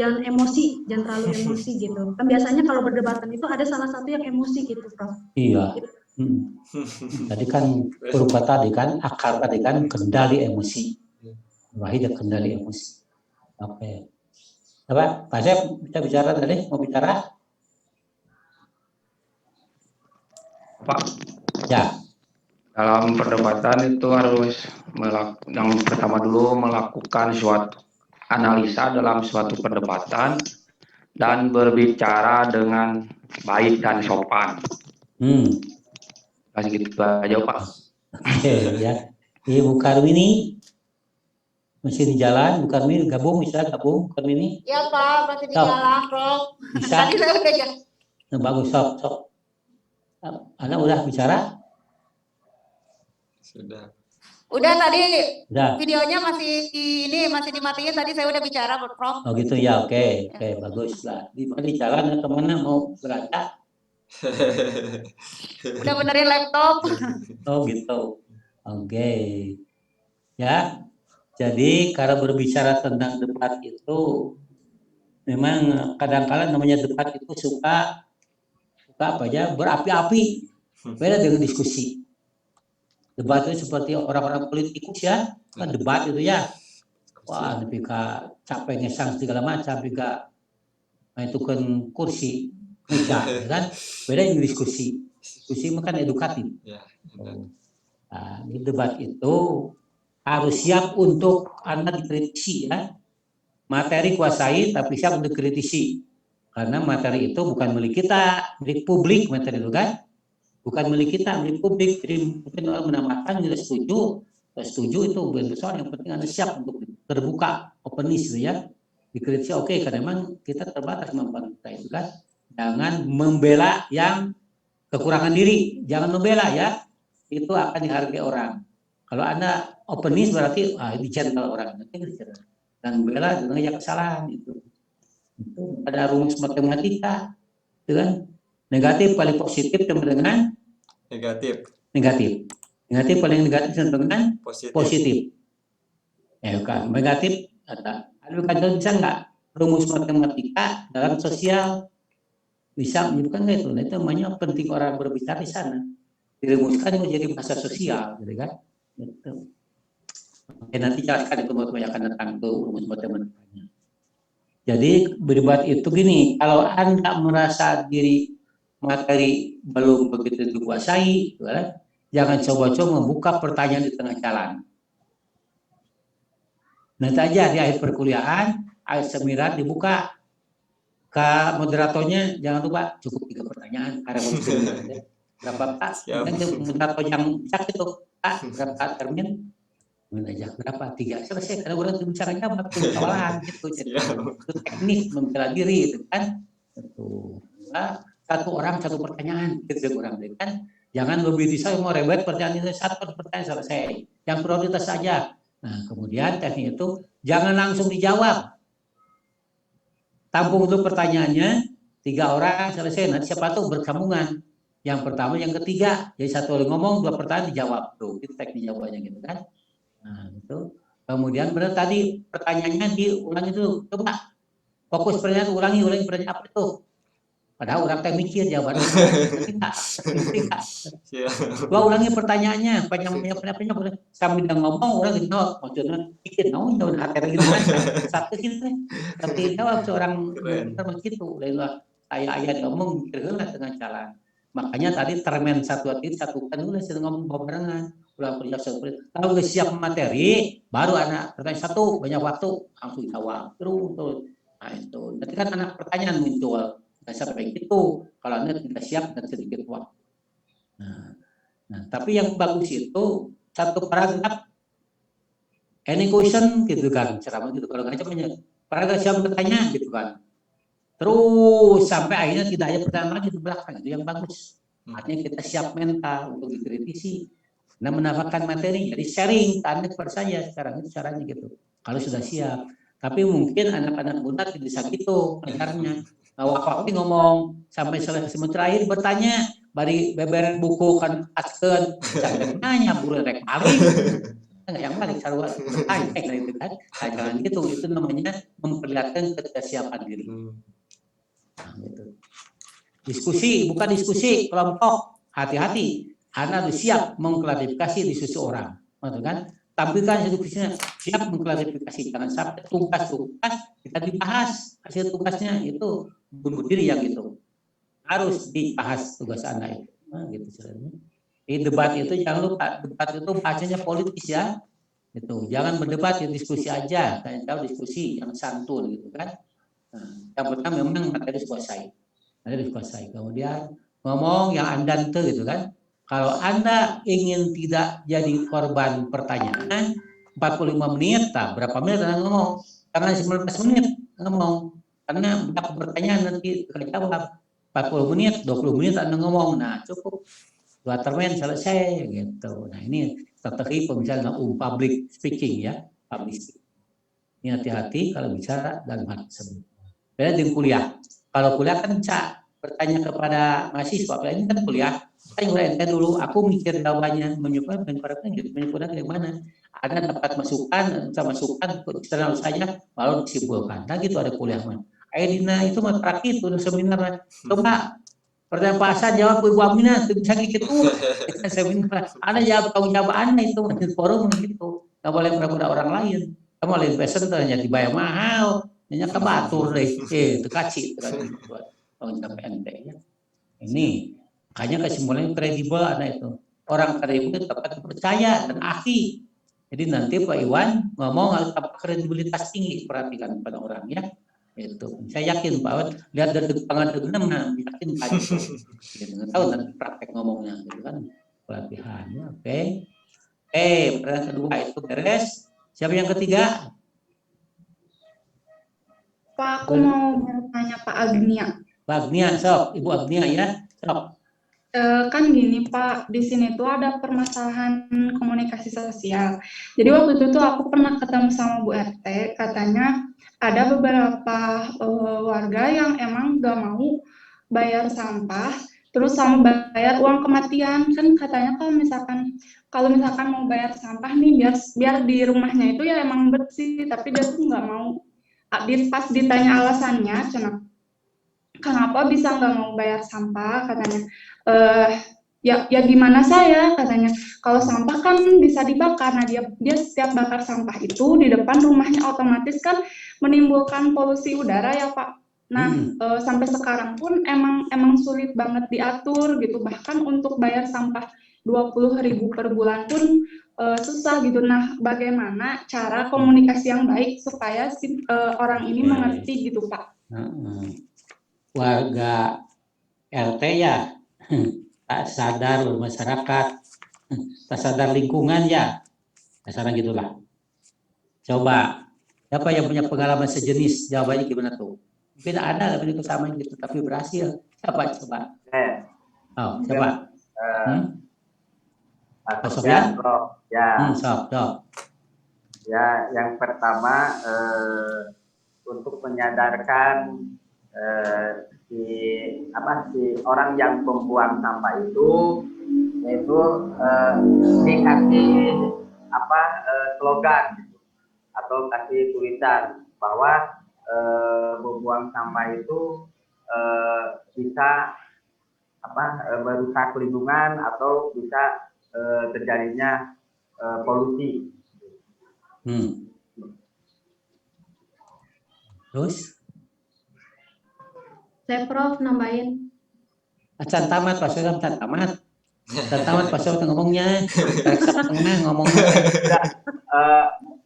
emosi, jangan terlalu emosi gitu. Kan biasanya kalau berdebatan itu ada salah satu yang emosi gitu, Prof. Iya. Tadi kan berupa tadi kan akar tadi kan kendali emosi. Wahid kendali emosi. Oke. Apa? Pak Syaf kita bicara tadi, mau bicara? Pak. Ya. Dalam perdebatan itu harus yang pertama dulu melakukan suatu analisa dalam suatu perdebatan dan berbicara dengan baik dan sopan. Kasih gitu aja Pak. Oke ya. Ibu Karmini masih di jalan, Bu Karmini gabung bisa gabung Karmini? Ya Pak, masih di jalan Prof. Bisa. Tadi saya udah jalan. Nah, bagus sok. Anda udah bicara? Sudah. Udah tadi udah. Videonya masih dimatiin, tadi saya udah bicara Prof. Oh gitu ya, oke, bagus lah. Di jalan kemana mau berangkat? Udah benerin laptop. Oh gitu, oke. Ya, jadi kalau berbicara tentang debat itu, memang kadang-kadang namanya debat itu suka apa ya, berapi-api. Beda dengan diskusi. Debat itu seperti orang-orang politikus ya, kan debat itu ya. Wah, nepika capek ngesang segala macam, nepika itu kan kursi, meja, kan? Beda dengan diskusi. Diskusi makan edukatif. Nah, di debat itu harus siap untuk Anda dikritisi ya. Materi kuasai tapi siap untuk kritisi. Karena materi itu bukan milik kita, milik publik materi itu kan. Bukan milik kita, milik publik. Jadi mungkin orang menambahkan tidak setuju itu bukan soal, yang penting Anda siap untuk terbuka, openis gitu ya. Dikritisi oke, karena memang kita terbatas kemampuan kita itu kan. Jangan membela yang kekurangan diri, jangan membela ya. Itu akan dihargai orang. Kalau Anda openis berarti dicental orang, dan membela dengan yang kesalahan itu ada rumus matematika, itu kan. Negatif paling positif sama dengan negatif paling negatif sama dengan positif. Ya kan, negatif ada kan bisa nggak rumus matematika dalam sosial bisa menyebutkan nggak itu? Nah, itu namanya penting orang berbicara di sana, dirumuskan menjadi bahasa sosial, gitu kan? Gitu. Oke, nanti jelaskan itu kebanyakan tentang rumus matematikanya. Jadi berdebat itu gini, kalau Anda merasa diri materi belum begitu dikuasai, jangan coba-coba membuka pertanyaan di tengah jalan. Nanti aja di akhir perkuliahan, akhir seminar dibuka ke moderatornya, jangan lupa cukup 3 pertanyaan. Berapa Pak? Nanti moderator yang cak itu, Pak, berapa termin? Menajak berapa? 3. Selesai. Karena orang bicaranya waktu kawalan gitu. Jadi itu teknis membela diri, itu kan. Itu. Satu orang satu pertanyaan, gitu orang kan. Jangan lebih bisa mau ribet pertanyaan itu, satu pertanyaan selesai. Yang prioritas saja. Nah, kemudian teknik itu jangan langsung dijawab. Tampung dulu pertanyaannya, 3 orang selesai. Nanti siapa tuh bersambungan. Yang pertama, yang ketiga. Jadi satu orang ngomong, 2 pertanyaan dijawab. Tuh, itu teknik jawabannya gitu kan. Nah, itu. Kemudian benar tadi pertanyaannya diulangi dulu. Coba fokus pertanyaan, ulangi pertanyaan apa itu? Padahal orang teh mikir jawabannya. Gua ulangi pertanyaannya, banyak boleh sambil ngomong orang gitu, maksudnya pikir, ya udah hati gitu kan, satu gitu, tapi jawab seorang begitu, lalu ayah ngomong mikir lah dengan jalan. Makanya tadi termen satu hati satukan dulu, sedang ngomong barengan, ulang kerja seperti. Kalau nggak siap materi, baru anak pertanyaan satu banyak waktu langsung jawab terus. Nah itu, nanti kan anak pertanyaan muncul. Nah, sampai itu kalau Anda tidak siap dan sedikit waktu. Nah, tapi yang bagus itu satu paragraf any question gitu kan, ceramah gitu. Kalau nggak banyak paragraf siap bertanya gitu kan. Terus sampai akhirnya tidak ada pertanyaan lagi di belakang, itu yang bagus. Artinya kita siap mental untuk dikritisi dan mendapatkan materi. Jadi sharing tanya kepada saya sekarang itu caranya gitu. Kalau sudah siap. Tapi mungkin anak-anak muda tidak bisa gitu pengajarnya. Waktu ngomong sampai selesai terakhir bertanya, bari beber buku kan askeun, sampai nanya buru rek paling. Enggak yang balik sarua tanya itu kan. Jangan gitu, itu namanya memperlihatkan kesiapan diri. Nah, gitu. Diskusi bukan diskusi kelompok, hati-hati. Anda harus siap mengklarifikasi diskusi orang, betul kan? Tampilkan diskusinya, siap mengklarifikasi, jangan sampai tugas kita dibahas hasil tugasnya itu bunuh diri yang itu harus dibahas tugas Anda itu. Nah, gitu sebenarnya. Di debat itu jangan lupa, debat itu bahasanya politis ya. Itu jangan berdebat ya, diskusi aja, kalian tahu diskusi yang santun gitu kan. Nah, yang pertama memang materi dikuasai. Kemudian ngomong yang andante gitu kan. Kalau Anda ingin tidak jadi korban pertanyaan 45 menit, berapa menit Anda ngomong? Jangan 19 menit ngomong. Karena berapa pertanyaan nanti terjawab. 40 menit, 20 menit Anda ngomong. Nah, cukup. 2 termen selesai gitu. Nah, ini strategi pembicaraan public speaking ya, public speaking. Ini hati-hati kalau bicara dalam hal tersebut. Beda dengan kuliah. Kalau kuliah kan bertanya kepada mahasiswa, ini kan kuliah. Saya ente dulu, aku mikir jawabannya, menyukai dari mana? Ada dapat masukan, eksternal saja, lalu disimpulkan. Nah gitu ada kuliah mah. Dina itu mah praktis itu seminar. Coba pertanyaan pasar jawab Ibu Aminah, bisa gitu. Seminar. Ada jawab tanggung jawab Anda itu di forum gitu. Nggak boleh pura-pura orang lain. Kamu oleh presenter dibayar mahal, nyanya kebatur deh. Itu kaci tanggung jawab ente ya. Ini makanya kesimpulannya kredibel anak itu. Orang kredibel itu dapat dipercaya dan ahli. Jadi nanti Pak Iwan ngomong harus dapat kredibilitas tinggi, perhatikan pada orang ya. Itu. Saya yakin Pak Iwan lihat dari pengadilan yakin Pak itu. Nggak tahu nanti praktek ngomongnya gitu kan. Pelatihannya oke. Pertanyaan kedua itu beres. Siapa yang ketiga? Pak, aku mau bertanya Pak Agnia. Pak Agnia, sok. Ibu Agnia ya, sok. Kan gini Pak, di sini tuh ada permasalahan komunikasi sosial. Jadi waktu itu tuh aku pernah ketemu sama Bu RT, katanya ada beberapa warga yang emang gak mau bayar sampah, terus sama bayar uang kematian. Kan katanya kalau misalkan mau bayar sampah nih, biar di rumahnya itu ya emang bersih, tapi dia tuh nggak mau. Pas ditanya alasannya, kenapa bisa nggak mau bayar sampah, katanya. Ya gimana saya, katanya. Kalau sampah kan bisa dibakar. Nah dia setiap bakar sampah itu di depan rumahnya otomatis kan menimbulkan polusi udara ya Pak. Nah sampai sekarang pun emang sulit banget diatur gitu. Bahkan untuk bayar sampah 20.000 per bulan pun susah gitu. Nah bagaimana cara komunikasi yang baik supaya orang ini mengerti gitu Pak? Warga RT ya tak sadar masyarakat, tak sadar lingkungan ya, dasarnya gitulah. Coba siapa yang punya pengalaman sejenis, jawabannya gimana tuh? Mungkin ada lebih sama gitu, tapi berhasil. Siapa coba? Coba. Sofyan, ya. Sok. Ya, yang pertama untuk menyadarkan si orang yang membuang sampah itu, yaitu dikasih slogan gitu, atau kasih tulisan bahwa membuang sampah itu bisa merusak lingkungan atau bisa terjadinya polusi. Terus? Saya Prof nambahin. Acan tamat, Pak Soedan tamat. Tamat Pak Soedan ngomongnya. Reksa tengah ngomongnya.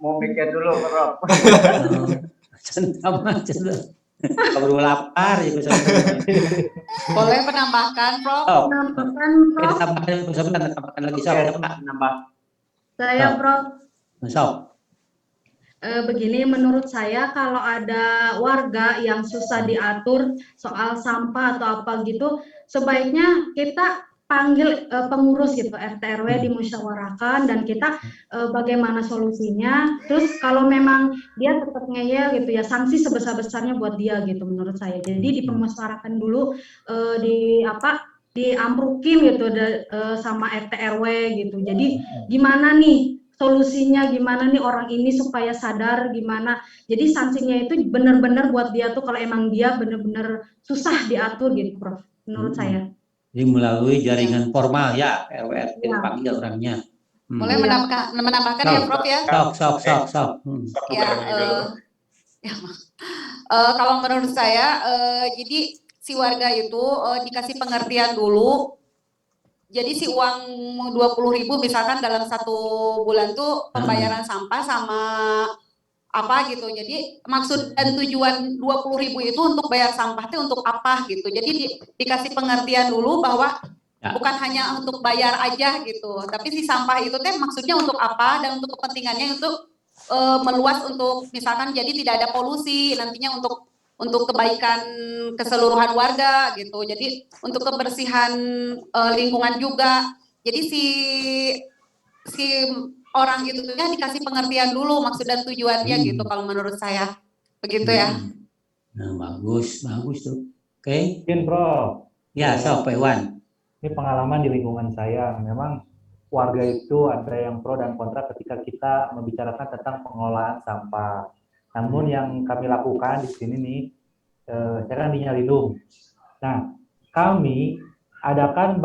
Mau mikir dulu, Prof. Acan tamat. Keburu lapar ya Pak Boleh menambahkan, Prof? Menambahkan, Prof. Tambahkan lagi, Sob. Nambah. Saya, Prof. Sob. Begini, menurut saya kalau ada warga yang susah diatur soal sampah atau apa gitu, sebaiknya kita panggil pengurus gitu, RT RW dimusyawarahkan dan kita bagaimana solusinya. Terus kalau memang dia tetap ngeyel gitu ya, sanksi sebesar-besarnya buat dia gitu menurut saya. Jadi dipermusyawarahkan dulu diamprukin gitu sama RT RW gitu. Jadi gimana nih solusinya, gimana nih orang ini supaya sadar gimana. Jadi sanksinya itu benar-benar buat dia tuh kalau emang dia benar-benar susah diatur gitu, Prof. Menurut saya. Jadi melalui jaringan formal ya, RW dipanggil orangnya. Boleh menambahkan ya, Prof ya? Sok. Ya, kalau menurut saya, jadi si warga itu dikasih pengertian dulu. Jadi si uang 20.000 misalkan dalam 1 bulan tuh pembayaran sampah sama apa gitu. Jadi maksud dan tujuan 20.000 itu untuk bayar sampah itu untuk apa gitu. Jadi dikasih pengertian dulu bahwa bukan hanya untuk bayar aja gitu. Tapi si sampah itu teh maksudnya untuk apa dan untuk kepentingannya itu meluas untuk misalkan jadi tidak ada polusi, nantinya untuk kebaikan keseluruhan warga gitu. Jadi untuk kebersihan lingkungan juga. Jadi si orang itu ya dikasih pengertian dulu maksud dan tujuannya gitu kalau menurut saya. Begitu ya. Nah, bagus tuh. Oke. Mungkin, Prof. Ya, Sob Iwan. Ini pengalaman di lingkungan saya. Memang warga itu ada yang pro dan kontra ketika kita membicarakan tentang pengelolaan sampah. Namun yang kami lakukan di sini nih, saya kan di Nyalindung. Nah, kami adakan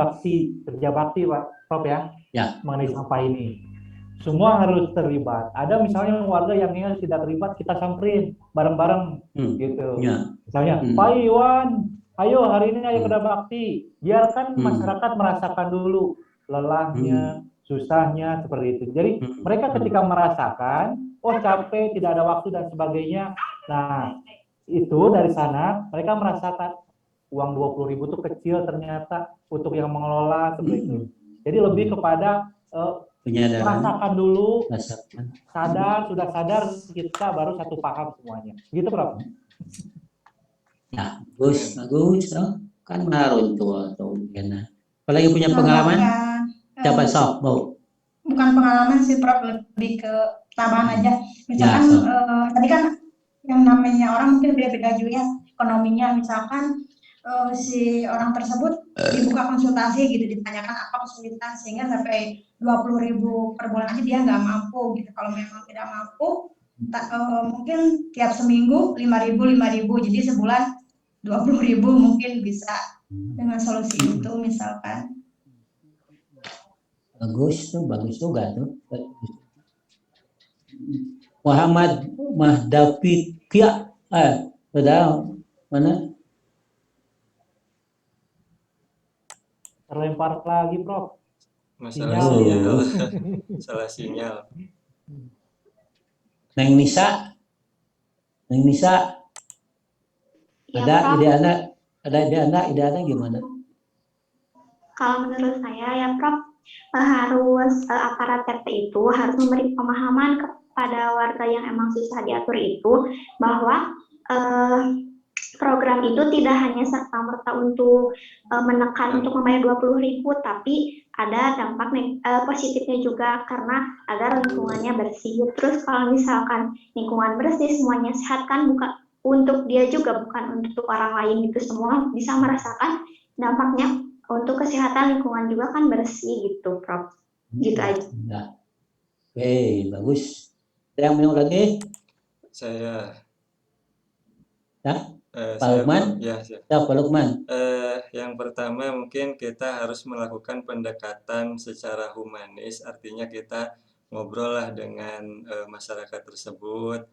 kerja bakti, Pak Prof ya, mengenai sampah ini. Semua harus terlibat. Ada misalnya warga yang tidak terlibat, kita samperin bareng-bareng gitu. Misalnya, Pak Iwan, ayo hari ini ayo kerja bakti. Biarkan masyarakat merasakan dulu lelahnya, susahnya, seperti itu. Jadi mereka ketika merasakan, oh capek, tidak ada waktu dan sebagainya. Nah, itu dari sana mereka merasakan uang 20.000 itu kecil ternyata untuk yang mengelola seperti itu. Jadi lebih kepada merasakan dulu, sudah sadar kita baru satu paham semuanya. Gitu, Prof. Ya, bagus, kan ngaruh tuh gimana. Apalagi punya pengalaman? Siapa Sob, Bo? Bukan pengalaman sih, Prof, lebih ke tambahan aja. Misalkan tadi kan yang namanya orang mungkin beda-beda juga ya ekonominya. Misalkan si orang tersebut dibuka konsultasi gitu, ditanyakan apa kesulitan sehingga sampai 20.000 per bulan aja dia nggak mampu gitu. Kalau memang tidak mampu, mungkin tiap seminggu 5.000, jadi sebulan 20.000 mungkin bisa dengan solusi itu misalkan. Bagus juga tuh. Muhammad Mahdafi Kia, mana? Terlempar lagi, Prof. Masalah sinyal. Salah sinyal. Neng Nisa. Ya, ada ide Anda gimana? Kalau menurut saya ya, Prof, harus aparat RT itu harus memberi pemahaman kepada warga yang emang susah diatur itu bahwa program itu tidak hanya serta-merta untuk menekan untuk membayar 20.000, tapi ada dampak positifnya juga karena agar lingkungannya bersih. Terus kalau misalkan lingkungan bersih, semuanya sehat kan bukan untuk dia juga, bukan untuk orang lain gitu, semua bisa merasakan dampaknya untuk kesehatan lingkungan juga kan bersih gitu, Prof. Gitu aja. Ya. Oke, bagus. Ada yang mau lagi? Saya. Ya? Pak Lukman? Ya, Pak Lukman. Yang pertama mungkin kita harus melakukan pendekatan secara humanis, artinya kita ngobrol lah dengan masyarakat tersebut,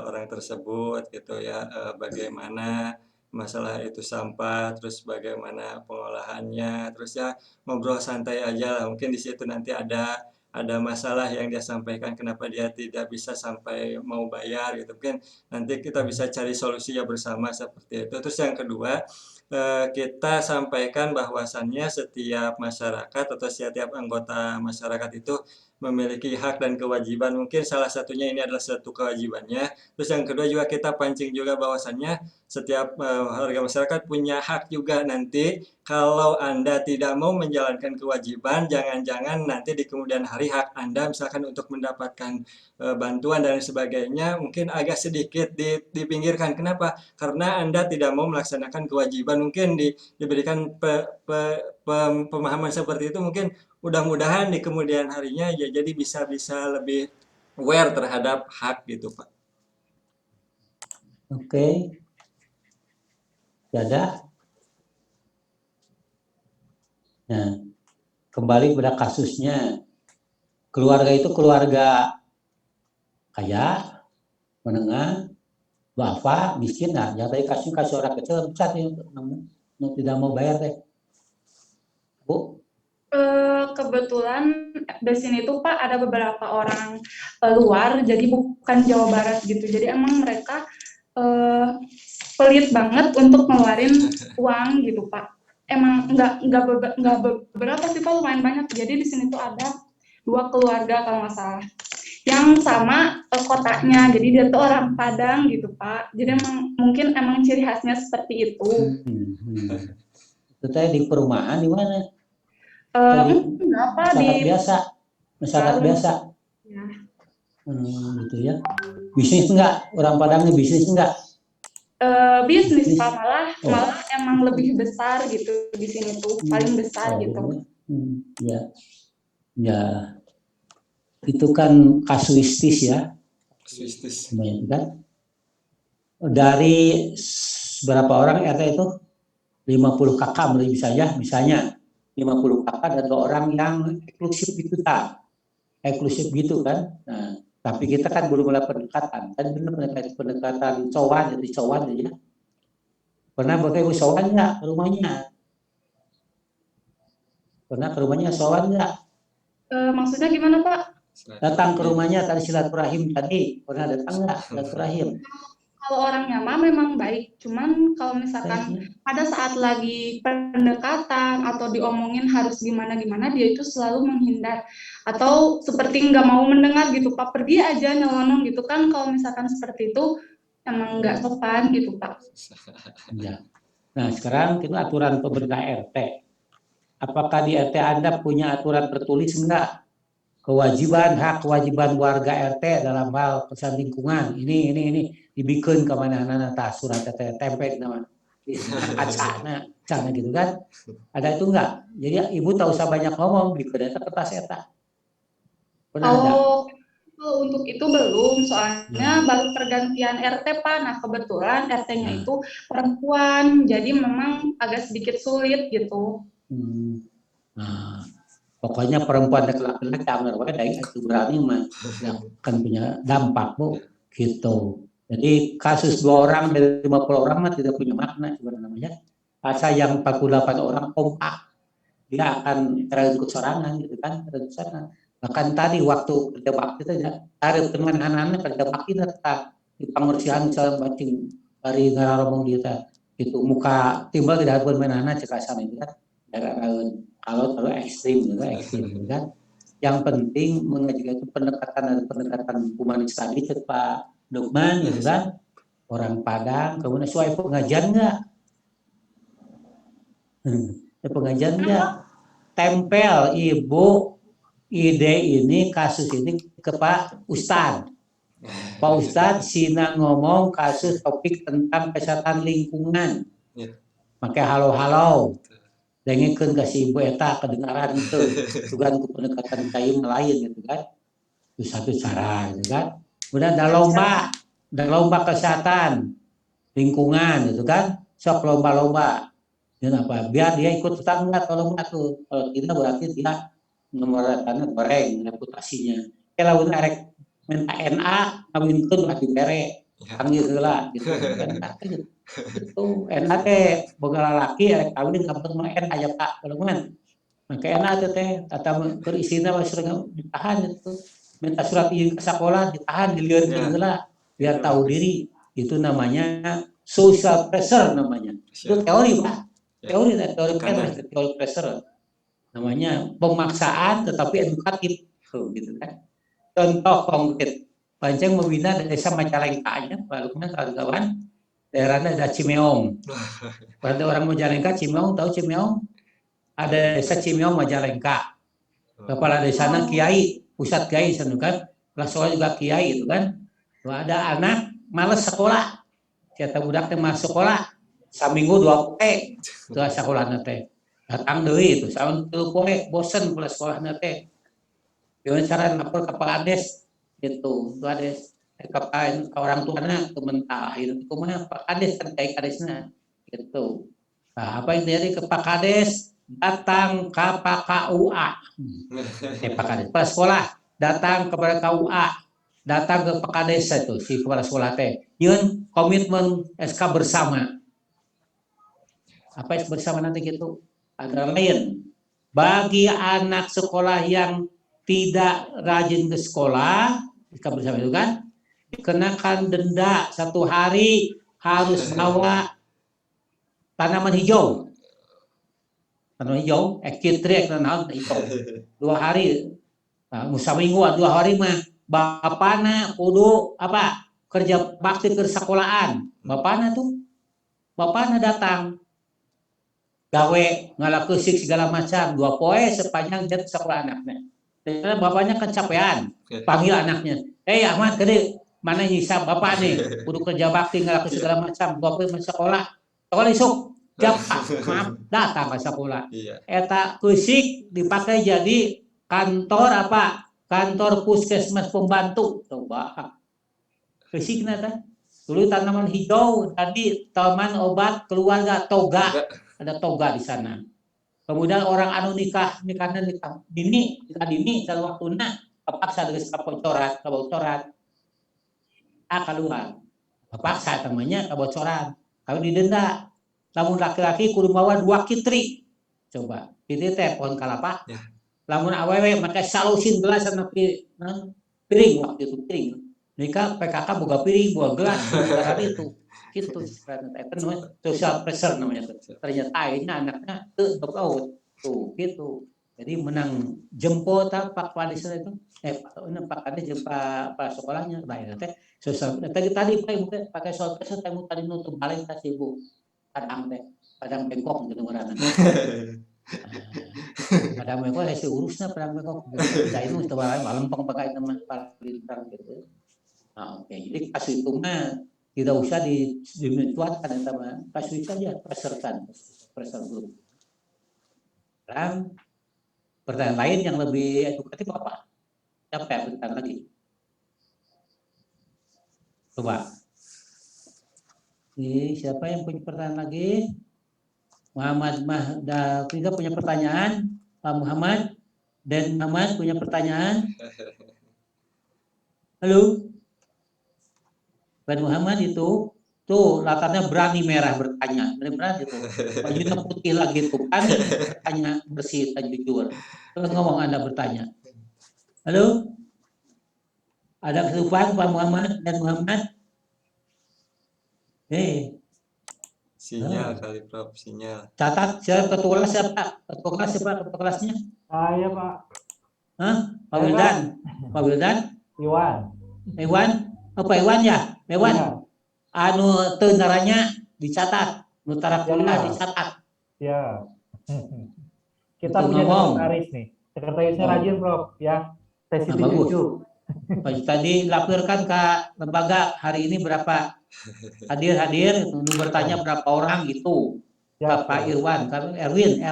orang tersebut gitu ya, bagaimana masalah itu sampah, terus bagaimana pengolahannya, terus ya ngobrol santai aja lah. Mungkin di situ nanti ada masalah yang dia sampaikan kenapa dia tidak bisa sampai mau bayar gitu, mungkin nanti kita bisa cari solusinya bersama seperti itu. Terus yang kedua, kita sampaikan bahwasannya setiap masyarakat atau setiap anggota masyarakat itu memiliki hak dan kewajiban. Mungkin salah satunya ini adalah satu kewajibannya. Terus yang kedua juga kita pancing juga bahwasannya setiap warga masyarakat punya hak juga nanti kalau Anda tidak mau menjalankan kewajiban, jangan-jangan nanti di kemudian hari hak Anda misalkan untuk mendapatkan bantuan dan sebagainya mungkin agak sedikit dipinggirkan. Kenapa? Karena Anda tidak mau melaksanakan kewajiban. Mungkin diberikan pemahaman seperti itu, mungkin mudah-mudahan di kemudian harinya ya jadi bisa lebih aware terhadap hak gitu, Pak. Oke. Ada. Nah, kembali pada kasusnya. Keluarga itu keluarga kaya, menengah, duafa, miskin. Nah, ya tadi kasus orang kecil besar yang tidak mau bayar deh. Bu? Kebetulan di sini tuh Pak ada beberapa orang luar, jadi bukan Jawa Barat gitu. Jadi emang mereka pelit banget untuk ngeluarin uang gitu Pak. Emang nggak beberapa sih Pak, lumayan banyak. Jadi di sini tuh ada 2 keluarga kalau nggak salah, yang sama kotanya. Jadi dia tuh orang Padang gitu Pak. Jadi mungkin ciri khasnya seperti itu. Itu tadi di perumahan di mana? Enggak Pak, masyarakat biasa. Ya. Gitu ya. Bisnis enggak? Orang Padangnya bisnis enggak? Bisnis Pak, malah emang lebih besar gitu di sini tuh, paling besar gitu. Ya. Itu kan kasuistis ya. Kasuistis. Kan? Dari berapa orang RT itu? 50 kakak misalnya 50 kakak dan 2 orang yang eksklusif gitu tak. Eksklusif gitu kan. Nah, tapi kita kan belum mulai pendekatan. Kan benar pendekatan cowan aja. Pernah pakai Ibu sowan enggak ke rumahnya? Pernah ke rumahnya sowan enggak? Maksudnya gimana Pak? Datang ke rumahnya tadi silaturahim tadi. Pernah datang enggak silaturahim? Kalau orangnya memang baik, cuman kalau misalkan pada saat lagi pendekatan atau diomongin harus gimana-gimana, dia itu selalu menghindar atau seperti nggak mau mendengar gitu Pak, pergi aja nyelonong gitu kan. Kalau misalkan seperti itu emang nggak sopan gitu Pak. Ya. Nah sekarang kita aturan pemerintah RT, apakah di RT Anda punya aturan tertulis enggak? Hak kewajiban warga RT dalam hal pesan lingkungan ini dibikin ke mana surat tempe nama acana gitu kan, ada itu enggak? Jadi ibu tahu usah banyak ngomong, bikin eta kertas eta. Kalau untuk itu belum, soalnya baru pergantian RT Pak. Nah kebetulan RT-nya itu perempuan, jadi memang agak sedikit sulit gitu. Nah, pokoknya perempuan dan laki-laki dari itu berani mah yang akan punya dampak Bu gitu. Jadi kasus 2 orang dari 50 orang mah tidak punya makna sebenarnya. Asal yang 48 orang kompak dia akan terikut sorangan gitu kan, Bahkan tadi waktu kerja bakti saja tarik teman anak-anak kerja bakti tetap di pembersihan misalnya bancing dari ngararomong dia itu muka timbal tidak bermain anak cekasan itu kan. Kalau terlalu ekstrim kan. Yang penting mengajukan itu pendekatan humanis tadi ke Pak Lukman gitu kan. Orang Padang, kemudian sesuai pengajian enggak? Pengajian enggak? Tempel Ibu ide ini kasus ini ke Pak Ustadz. Pak Ustadz Sina ngomong kasus topik tentang kesehatan lingkungan. Pakai halo-halo. Dengekeun ka si ibu eta kedengaran itu juga ku pendekatan kain lain gitu kan. Itu satu cara gitu kan. Kemudian ada lomba kesehatan. lingkungan gitu kan, sok lomba-lomba. Dan apa? Biar dia ikut tetangga kalau lomba tuh. Kalau tidak berarti dia nomor tanah goreng reputasinya. Kalau udah rek minta NA, kawin itu berarti bere. Panggil lah gitu. Itu NA teh boga lalaki rek kawin kampung mah NA aja Pak kalau kan. Maka NA teh tata berisina sering ditahan itu. Minta surat izin ke sekolah ditahan dilieureun heula biar tahu diri. Itu namanya social pressure namanya. Itu teori Pak. Teori pressure. Namanya pemaksaan tetapi edukatif gitu kan. Contoh konkret, Panceng membina desa Majalengka aja, lalu kawan-kawan daerahnya ada Cimeong. Pada orang Majalengka, Cimeong tahu Cimeong? Ada desa Cimeong Majalengka. Kepala desanya kiai, pusat kiai sana kan. Kelas sekolah juga kiai itu kan. Ada anak malas sekolah. Kita budak teh masuk sekolah, saminggu 2 poe itu sekolahna teh. Datang deui itu, saun 3 poe bosen pula sekolahna teh. Gimana cara lapor ke Pak Kades gitu, Pak Kades ke orang tuanya ke mentah itu kumaha Pak Kades terkait kadesna gitu. Nah, apa yang terjadi ke Pak Kades datang ke Pak KUA. Pak Kades kepala sekolah datang kepada KUA, datang ke Pak Kades itu si kepala sekolah teh. Yeun komitmen SK bersama. Apa yang bersama nanti gitu? Ada lain bagi anak sekolah yang tidak rajin ke sekolah, SK bersama itu kan, dikenakan denda 1 hari harus bawa tanaman hijau. Tanaman hijau, ekitri, hijau. 2 hari, musaminggu 2 hari mah, bapana kudu apa? Kerja bakti ke sekolahan. Bapana datang. Gawe ngalakusik segala macam 2 poe sepanjang jam sekolah anaknya. Karena bapaknya kecapean, panggil anaknya. Ahmad, gede, mana nyisa bapak nih? Kudu kerja bakti ngalakusik segala macam 2 poe sekolah. Sekolah isuk jam maaf datang ke sekolah. Eta kusik dipakai jadi kantor apa? Kantor puskesmas pembantu. Coba. Kusikna teh. Dulu tanaman hijau, tadi taman obat keluarga toga. Ada toga di sana. Kemudian orang anu nikah dini dalam waktuna kepaksa geus kabocoran. Keluar. Kepaksa namanya kabocoran. Kalau didenda, lamun laki-laki kudu bawa 2 kitri. Coba, itu teh pohon kalapa. Ya. Lamun awewe make salusin gelas sama piring waktu itu piring. Nikah PKK boga piring, boga gelas, boga itu. Gitu social pressure namanya. Ternyata akhirnya anaknya tuh gitu. Jadi menang jemput Pak Kades itu Pak Kades jemput Pak sekolahnya baik teh social tadi pakai social pressure tadi nutup balik kasih Bu padang bengkok gitu ngaranna. Padang bengkok saya urusnya padang bengkok. Saya itu mesti malam pakai nama Pak Lintang gitu. Nah, oke. Jadi kasus itu mah tidak usah dimentuatkan sama kasus saja pressure group. Dan pertanyaan lain yang lebih edukatif apa? Siapa yang bertanya lagi? Coba. Siapa yang punya pertanyaan lagi? Muhammad kita punya pertanyaan. Pak Muhammad dan Muhammad punya pertanyaan. Halo. Pak Muhammad itu tuh latarnya berani merah bertanya, berani itu, bajunya putih lagi tuh kan bertanya bersih dan jujur. Kalau ngomong Anda bertanya, halo, ada kesukaan Pak Muhammad dan Muhammad? Sinyal kali Prof, sinyal. Catat siapa ketua kelas siapa? Ketua kelasnya? Saya Pak. Hah? Pak Wildan? Iwan? Apa Iwan ya? Iwan. Anu tenaranya dicatat, nutara kuliah dicatat. Ya. Kita punya sekretaris nih. Sekretarisnya rajin Prof ya. Tes bagus. Tadi laporkan ke lembaga hari ini berapa hadir bertanya berapa orang gitu. Ya, Pak Irwan, Erwin.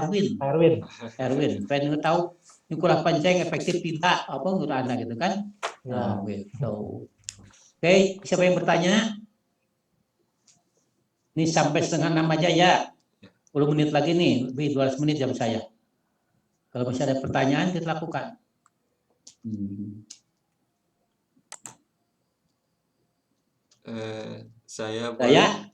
Pengen tahu Nikulah Panceng efektif tidak apa menurut Anda gitu kan? Nah, gitu. Oke, siapa yang bertanya? Ini sampai 5:30 aja ya. 10 menit lagi nih, lebih 12 menit jam saya. Kalau masih ada pertanyaan, kita lakukan. Saya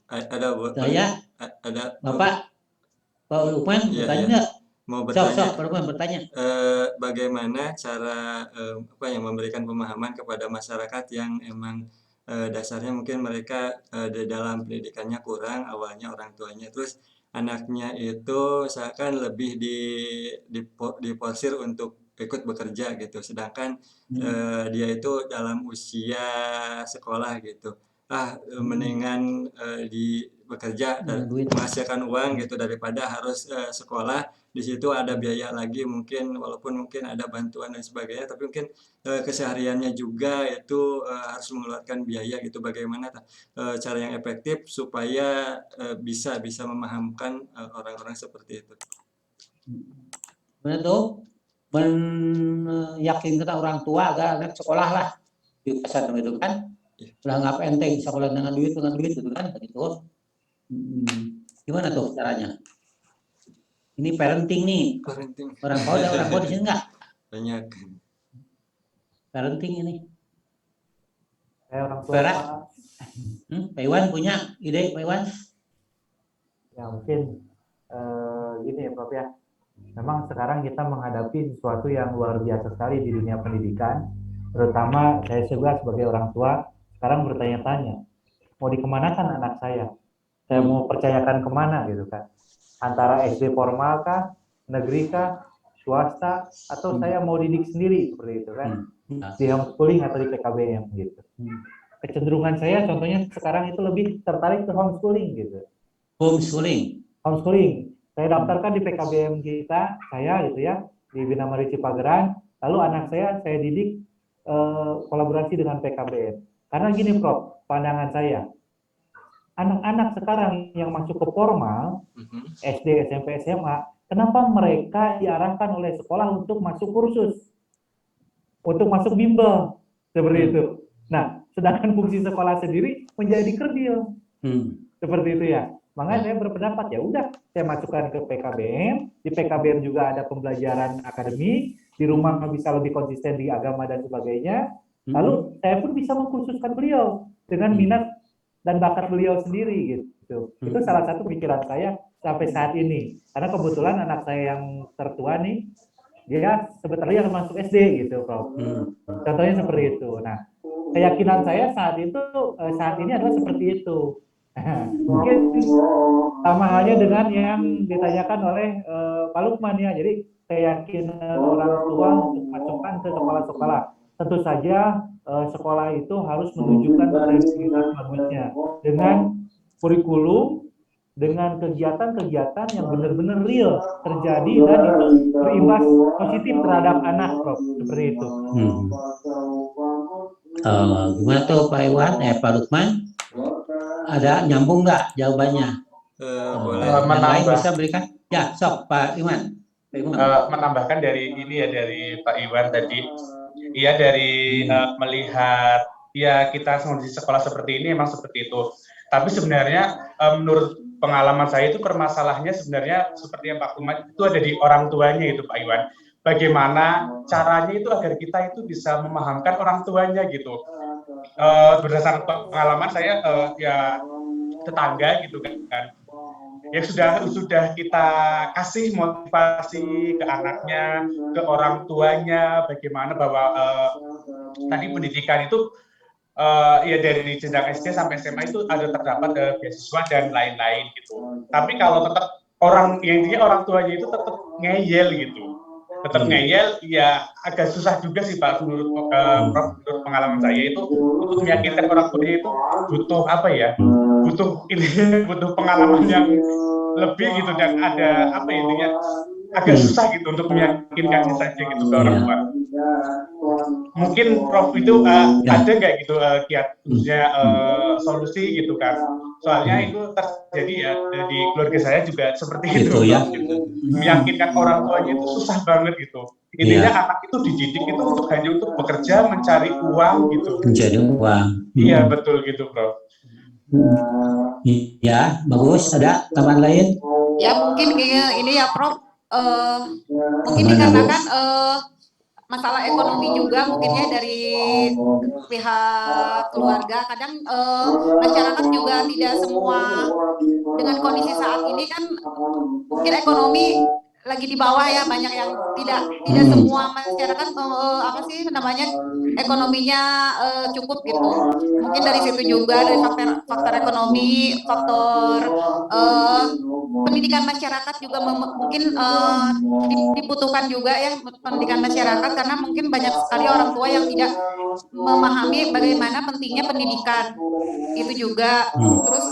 ada Bapak Lukman bertanya nggak? mau bertanya. Pak Lukman bertanya. Bagaimana cara yang memberikan pemahaman kepada masyarakat yang emang dasarnya mungkin mereka di dalam pendidikannya kurang, awalnya orang tuanya, terus anaknya itu misalkan lebih diporsir untuk ikut bekerja gitu, sedangkan dia itu dalam usia sekolah gitu. Mendingan bekerja dan menghasilkan uang gitu daripada harus sekolah. Di situ ada biaya lagi mungkin, walaupun mungkin ada bantuan dan sebagainya, tapi mungkin kesehariannya juga itu harus mengeluarkan biaya gitu. Bagaimana cara yang efektif supaya bisa memahamkan orang-orang seperti itu? Benar tuh, meyakinkan orang tua agar anak sekolah lah di pesan itu kan. Udah nggak enteng sekolah dengan duit gitu kan begitu. Gimana tuh caranya? Ini parenting nih. Orang kau di sini nggak? Banyak. Parenting ini. Orang tua. Pak Iwan punya ide, Pak Iwan? Ya mungkin gini ya Prof ya. Memang sekarang kita menghadapi sesuatu yang luar biasa sekali di dunia pendidikan. Terutama saya juga sebagai orang tua sekarang bertanya-tanya, mau dikemanakan anak saya? Saya mau percayakan kemana gitu kan? Antara SD formal kah, negeri kah, swasta, atau saya mau didik sendiri seperti itu kan? Di homeschooling atau di PKBM gitu. Kecenderungan saya contohnya sekarang itu lebih tertarik ke homeschooling gitu. Homeschooling. Saya daftarkan di PKBM kita, saya gitu ya, di Bina Marga Cipageran, lalu anak saya didik kolaborasi dengan PKBM. Karena gini Prof, pandangan saya, anak-anak sekarang yang masuk ke formal, SD, SMP, SMA, kenapa mereka diarahkan oleh sekolah untuk masuk kursus, untuk masuk bimbel, seperti itu. Nah, sedangkan fungsi sekolah sendiri menjadi kerdil, seperti itu ya. Makanya saya berpendapat ya udah, saya masukkan ke PKBM, di PKBM juga ada pembelajaran akademik, di rumah bisa lebih konsisten di agama dan sebagainya. Lalu saya pun bisa mengkhususkan beliau dengan minat dan bakat beliau sendiri gitu. Itu salah satu pikiran saya sampai saat ini. Karena kebetulan anak saya yang tertua nih, dia sebenarnya akan masuk SD gitu, Prof. Contohnya seperti itu. Nah, keyakinan saya saat ini adalah seperti itu. Mungkin sama halnya dengan yang ditanyakan oleh Pak Lukman ya. Jadi keyakinan orang tua untuk masukkan ke sekolah-sekolah. Tentu saja sekolah itu harus menunjukkan kredibilitas bagusnya dengan kurikulum, dengan kegiatan-kegiatan yang benar-benar real terjadi dan itu berimbas positif terhadap anak, Prof. Seperti itu. Gimana tuh Pak Iwan, Pak Lukman? Ada nyambung nggak jawabannya? Boleh. Yang lain bisa berikan? Ya, sok Pak Iwan. Menambahkan dari ini ya, dari Pak Iwan tadi. Iya, dari melihat ya kita di sekolah seperti ini memang seperti itu. Tapi sebenarnya menurut pengalaman saya itu permasalahannya sebenarnya seperti yang Pak Kumat itu ada di orang tuanya itu Pak Iwan. Bagaimana caranya itu agar kita itu bisa memahamkan orang tuanya gitu. Berdasarkan pengalaman saya ya tetangga gitu kan. Yang sudah kita kasih motivasi ke anaknya, ke orang tuanya, bagaimana bahwa tadi pendidikan itu ya dari jenjang SD sampai SMA itu ada terdapat beasiswa dan lain-lain gitu. Tapi kalau tetap intinya orang tuanya itu tetap ngeyel gitu, tetap ngeyel, ya agak susah juga sih Pak menurut Prof, menurut pengalaman saya itu untuk meyakinkan orang tuanya itu butuh apa ya? butuh pengalaman yang lebih gitu dan ada apa ya intinya agak susah gitu untuk meyakinkan saja gitu ke orang tua. Mungkin Prof itu ada nggak gitu kiatnya solusi gitu kan? Soalnya itu terjadi ya di keluarga saya juga seperti itu ya. Gitu. Meyakinkan orang tuanya itu susah banget gitu. Intinya anak itu dididik itu hanya untuk bekerja mencari uang gitu. Mencari uang. Iya betul gitu Prof. Ya, bagus. Ada tambahan lain? Ya mungkin ini ya Prof, mungkin Gimana, Bu? dikarenakan masalah ekonomi juga mungkinnya dari pihak keluarga. Kadang masyarakat juga tidak semua dengan kondisi saat ini kan mungkin ekonomi lagi di bawah ya, banyak yang tidak semua masyarakat apa sih namanya ekonominya cukup gitu. Mungkin dari situ juga dari faktor ekonomi, faktor pendidikan masyarakat juga mungkin dibutuhkan juga ya pendidikan masyarakat, karena mungkin banyak sekali orang tua yang tidak memahami bagaimana pentingnya pendidikan itu juga. Terus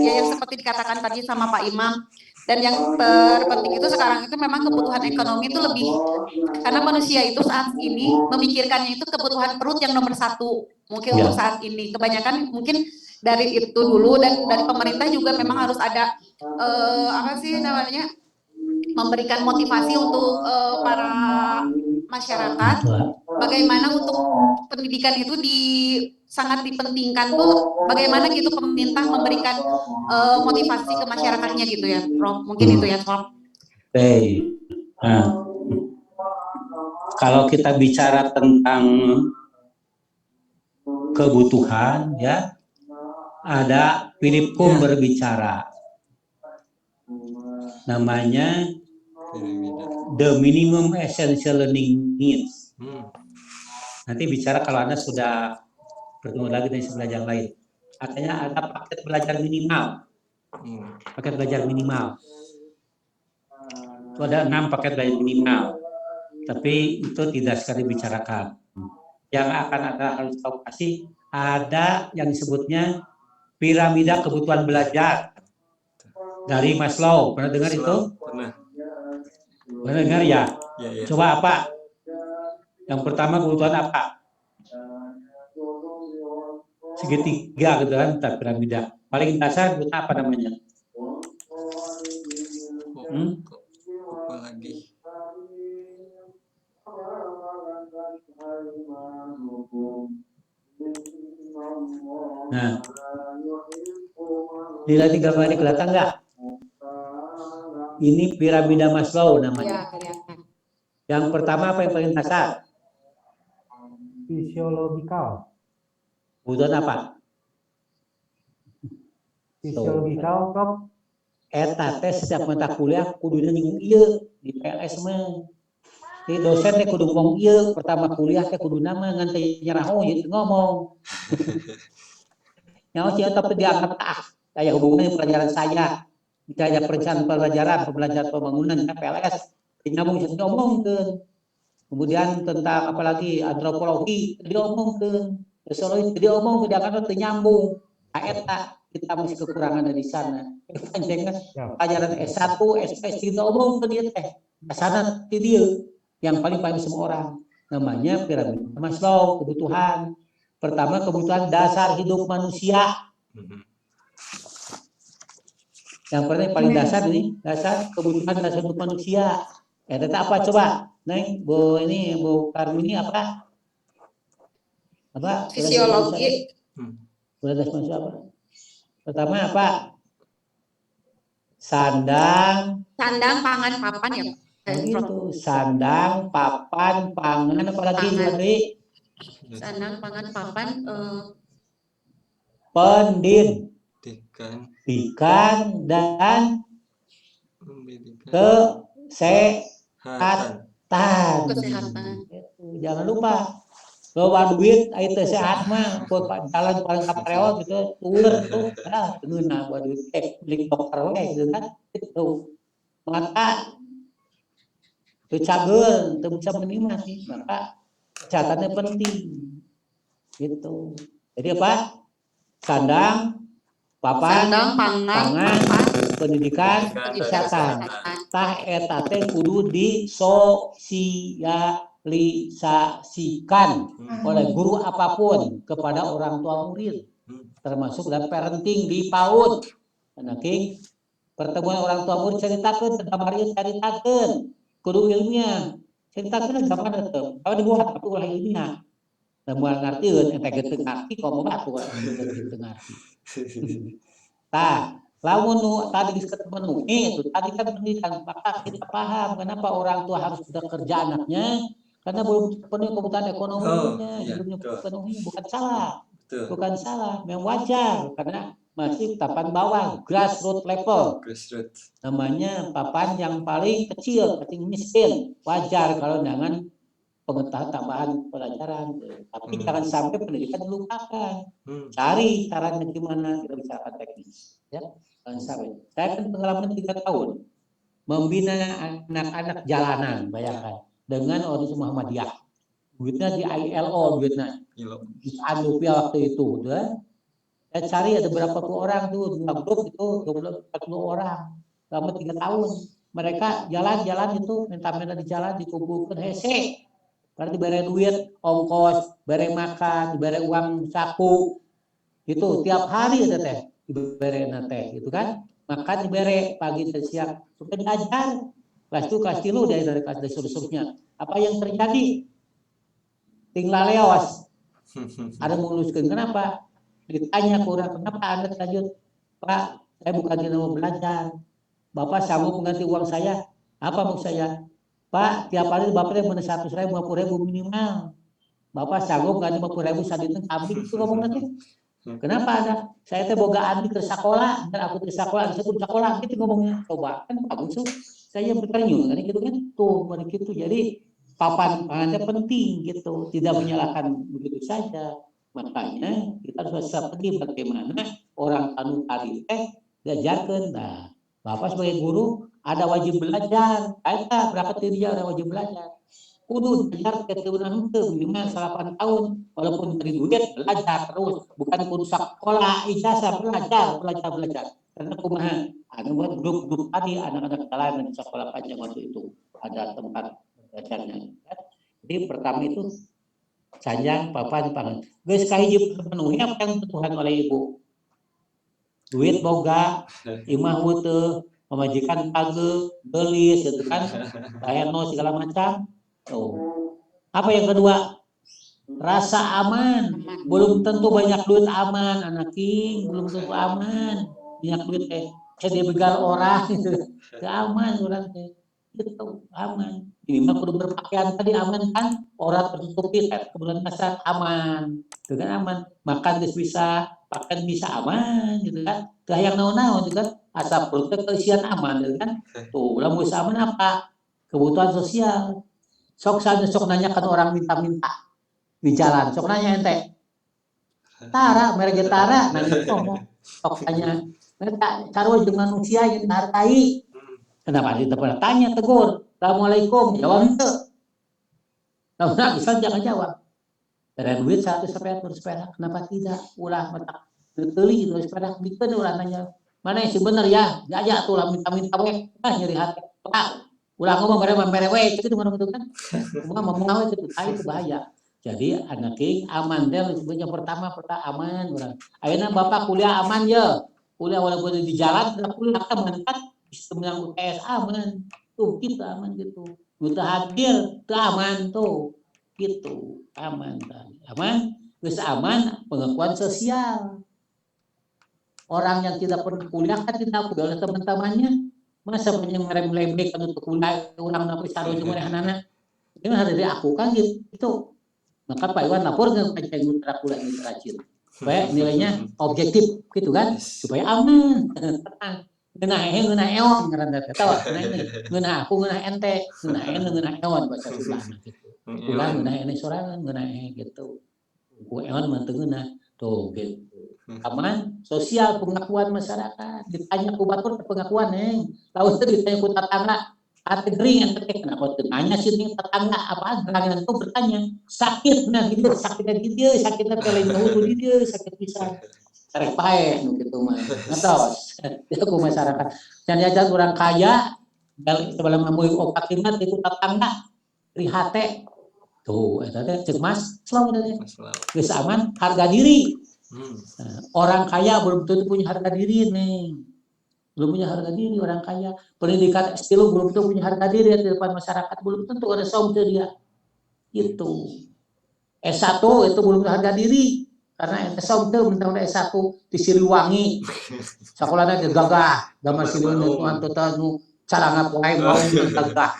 ya yang seperti dikatakan tadi sama Pak Imam, dan yang terpenting itu sekarang itu memang kebutuhan ekonomi itu lebih, karena manusia itu saat ini memikirkannya itu kebutuhan perut yang nomor satu mungkin untuk saat ini. Kebanyakan mungkin dari itu dulu, dan dari pemerintah juga memang harus ada apa sih namanya, memberikan motivasi untuk para masyarakat bagaimana untuk pendidikan itu sangat dipentingkan tuh, bagaimana gitu pemerintah memberikan motivasi ke masyarakatnya gitu ya Prof, mungkin itu ya Prof. Nah, kalau kita bicara tentang kebutuhan ya, ada Philip Kuhn berbicara, namanya the minimum essential learning needs. Nanti bicara kalau Anda sudah bertemu lagi dengan belajar lain. Artinya ada paket belajar minimal. Paket belajar minimal. Itu ada 6 paket belajar minimal. Tapi itu tidak sekali dibicarakan. Yang akan Anda harus tahu pasti ada yang disebutnya piramida kebutuhan belajar dari Maslow. Pernah dengar itu? Pernah. Pernah dengar ya? Ya. Coba apa? Yang pertama kebutuhan apa? Segitiga gitu kan, piramida. Paling dasar kebutuhan apa namanya? Apa lagi? Nah, dilihat di gambar ini kelihatan nggak? Ini piramida Maslow namanya. Yang pertama apa yang paling dasar? Fisiologikal. Kebutuhan apa? Fisiologikal, Prof. Eta tes setiap mata kuliah kudunya nyinggung ieu di PLS mah. Di dosen teh kudu ngomong ieu, pertama kuliah teh kudu nama ngan teh nyerah ieu ngomong. Nyawa sih tapi diangkat kayak hubungannya pelajaran saya. Misalnya perencanaan pelajaran pembangunan PLS, nyambung bisa diomongkeun. Kemudian tentang apalagi antropologi diomongkeun, sosiologi diomongkeun, diangkat teh nyambung. Eta kita masih kekurangan dari sana. Panjenengan pelajaran S1, S2 diomongkeun dia teh. Sana ti dieu yang paling paham semua orang. Namanya piramida Maslow, kebutuhan. Pertama kebutuhan dasar hidup manusia. Yang pertama paling dasar ini, dasar kebutuhan dasar hidup manusia. Data apa coba? Neng, Bu Karmini apa? Apa? Fisiologi. Dasar manusia apa? Pertama apa? Sandang, pangan, papan ya. Itu sandang, papan, pangan, apalagi tadi? Sandang, pangan, papan, pendidikan dan kesehatan. Jangan lupa loba duit itu sehat mah jalan paling kapreo gitu tueur tuh teunna buat duit beli dokter we gitu kan itu maka teu cageul teu bisa menikmati maka kesehatannya penting gitu. Jadi apa? Sandang, papan, pangan, pendidikan, kesehatan. Tah eta teh kudu disosialisasikan oleh guru apapun kepada orang tua murid, termasuk dalam parenting di PAUD. Saking pertemuan orang tua murid ceritakeun, gambarnya ceritakeun, kudu ilmiah. Ceritakeun gambar teh, kalau dibuat tapi ulah ilmiah. Temuan ngartieun eta ge teu ngarti komo batu teu ngarti. Tah, lamun nu tadi memenuhi itu tadi kan pendidikan, maka kita paham kenapa orang tua harus bekerja anaknya karena belum penuhi kebutuhan ekonominya, hidupnya penuhi, bukan salah. Bukan salah, memang wajar karena masih tahapan bawah, grassroots level. Namanya papan yang paling kecil, kecil miskin. Wajar kalau dengan pengetahuan tambahan pelajaran. Tapi jangan sampai pendidikan dilupakan. Cari caranya gimana, kita bicarakan teknis. Ya, jangan sampai. Saya kan pengalaman 3 tahun membina anak-anak jalanan, bayangkan, dengan organisasi Muhammadiyah. Duitnya di ILO, duitnya di Andupia waktu itu, udah. Saya cari ada berapa puluh orang tuh, 2 grup itu 40 orang selama 3 tahun. Mereka jalan-jalan itu, minta-minta di jalan, dikumpulkan hese. Karena diberi duit, ongkos, diberi makan, diberi uang saku. Itu tiap hari ada teh, diberi teh, gitu kan. Makan diberi pagi dan siang, supaya diajar. Kelas itu kelas 3 dari kelas dari suruh-suruhnya. Apa yang terjadi? Tinggal leos. Ada meluluskan kenapa? Ditanya kurang kenapa Anda lanjut? Pak, saya bukan tidak mau belajar. Bapak sanggup mengganti uang saya? Apa maksud saya? Pak, tiap hari Bapak yang 100.000, 50.000 minimal. Bapak sanggup mengganti 50.000 saat itu kambing itu ngomong nanti. Kenapa Anda? Saya teh boga andi ke sekolah, dan aku ke sekolah, saya ke sekolah, gitu ngomongnya. Coba kan bagus tuh. Saya bertanya kan gitu kan. Tuh, begitu. Jadi papan pangannya penting gitu, tidak menyalahkan begitu saja. Makanya kita harus pergi bagaimana orang anu tadi diajarkan. Nah, Bapak sebagai guru ada wajib belajar. Kita berangkat dari dia ada wajib belajar. Kudu belajar keturunan itu minimal 8 tahun, walaupun dari duit belajar terus, bukan kudu sekolah ijazah belajar. Karena kumaha ada buat grup-grup tadi anak-anak jalan di sekolah panjang waktu itu ada tempat belajarnya. Jadi pertama itu sanjang papan pangan. Geus kahiji penuhi apa yang dibutuhkan oleh ibu. Duit boga, imah teu, pemajikan kage, gelis gitu kan. Bayarno segala macam. Tuh. Apa yang kedua? Rasa aman. Belum tentu banyak duit aman, anak king, belum tentu aman. Banyak duit kayak dia begal orang gitu. Gak aman orang teh. Itu aman. Ini mah kudu berpakaian tadi aman kan, orang tertutupi kebulan dasar aman, dengan aman. Makan bisa, pakaian bisa aman, gitu kan. Gak yang naon-naon, gitu kan. Asal perut keisian aman, gitu kan. Tuh, ulah bisa aman apa? Kebutuhan sosial. Sok nanyakan orang minta-minta di jalan. Sok nanya ente. Tara, mereka Tara, nanti ngomong. Sok tanya. Mereka carwa dengan manusia yang dihargai. Kenapa kita pernah tanya tegur, Assalamualaikum, jawab ente. Kalau nggak bisa jangan jawab. Dari duit 100 sepeda, kenapa tidak? Ulah matak teli itu sepeda, bikin ulah nanya. Mana yang sebenar ya? Jajak tuh lah minta-minta we, nyeri hati. Pak, ulah ngomong bare we, itu mana betul kan? Ngomong ngawe itu bahaya. Jadi anak king aman deh, sebenarnya pertama aman orang. Ayeuna Bapak kuliah aman ya. Kuliah walaupun di jalan, kuliah aman kan? Sistem yang UTS aman, tuh kita aman gitu. Kita hadir, itu aman tuh, gitu, aman kan? Aman, bisa aman pengakuan sosial. Orang yang tidak pernah kuliah kan tidak kuliah oleh teman-temannya, masa menyemerem-lembek untuk kuliah orang nabi saru cuma anak-anak, ini harus diakukan gitu. Maka Pak Iwan lapor ke kajian mitra kuliah ini rajin, supaya nilainya objektif gitu kan, supaya aman, tenang. Ngeunah eon ngaranna teh tahu ngeunah aku ngeunah ente ngeunah eon bahasa Sunda gitu. Ulah ngeunah ene sorangan ngeunah gitu. Ku eon mah teu ngeunah tuh gitu. Aman sosial pengakuan masyarakat ditanya ku batur pengakuan lawan teu ditanya ku tetangga ate gering ente kenapa teu nanya sih nih tetangga apa gerangan tuh bertanya sakitna gitu sakitna teh lain di dieu sakit pisan. Tarik pae gitu mah ngetos itu ku masyarakat dan jajan orang kaya sebelum memulai obat kimat itu tetangga rihate tuh eta teh cek mas selalu geus aman harga diri orang kaya belum tentu punya harga diri nih belum punya harga diri orang kaya pendidikan S3 belum tentu punya harga diri di depan masyarakat belum tentu ada sound dia itu S1 itu belum harga diri karena ente som teu mentang S1 di Siliwangi sakolana ge gagah gambar Siliwangi anu anu cara ngapoe mau gagah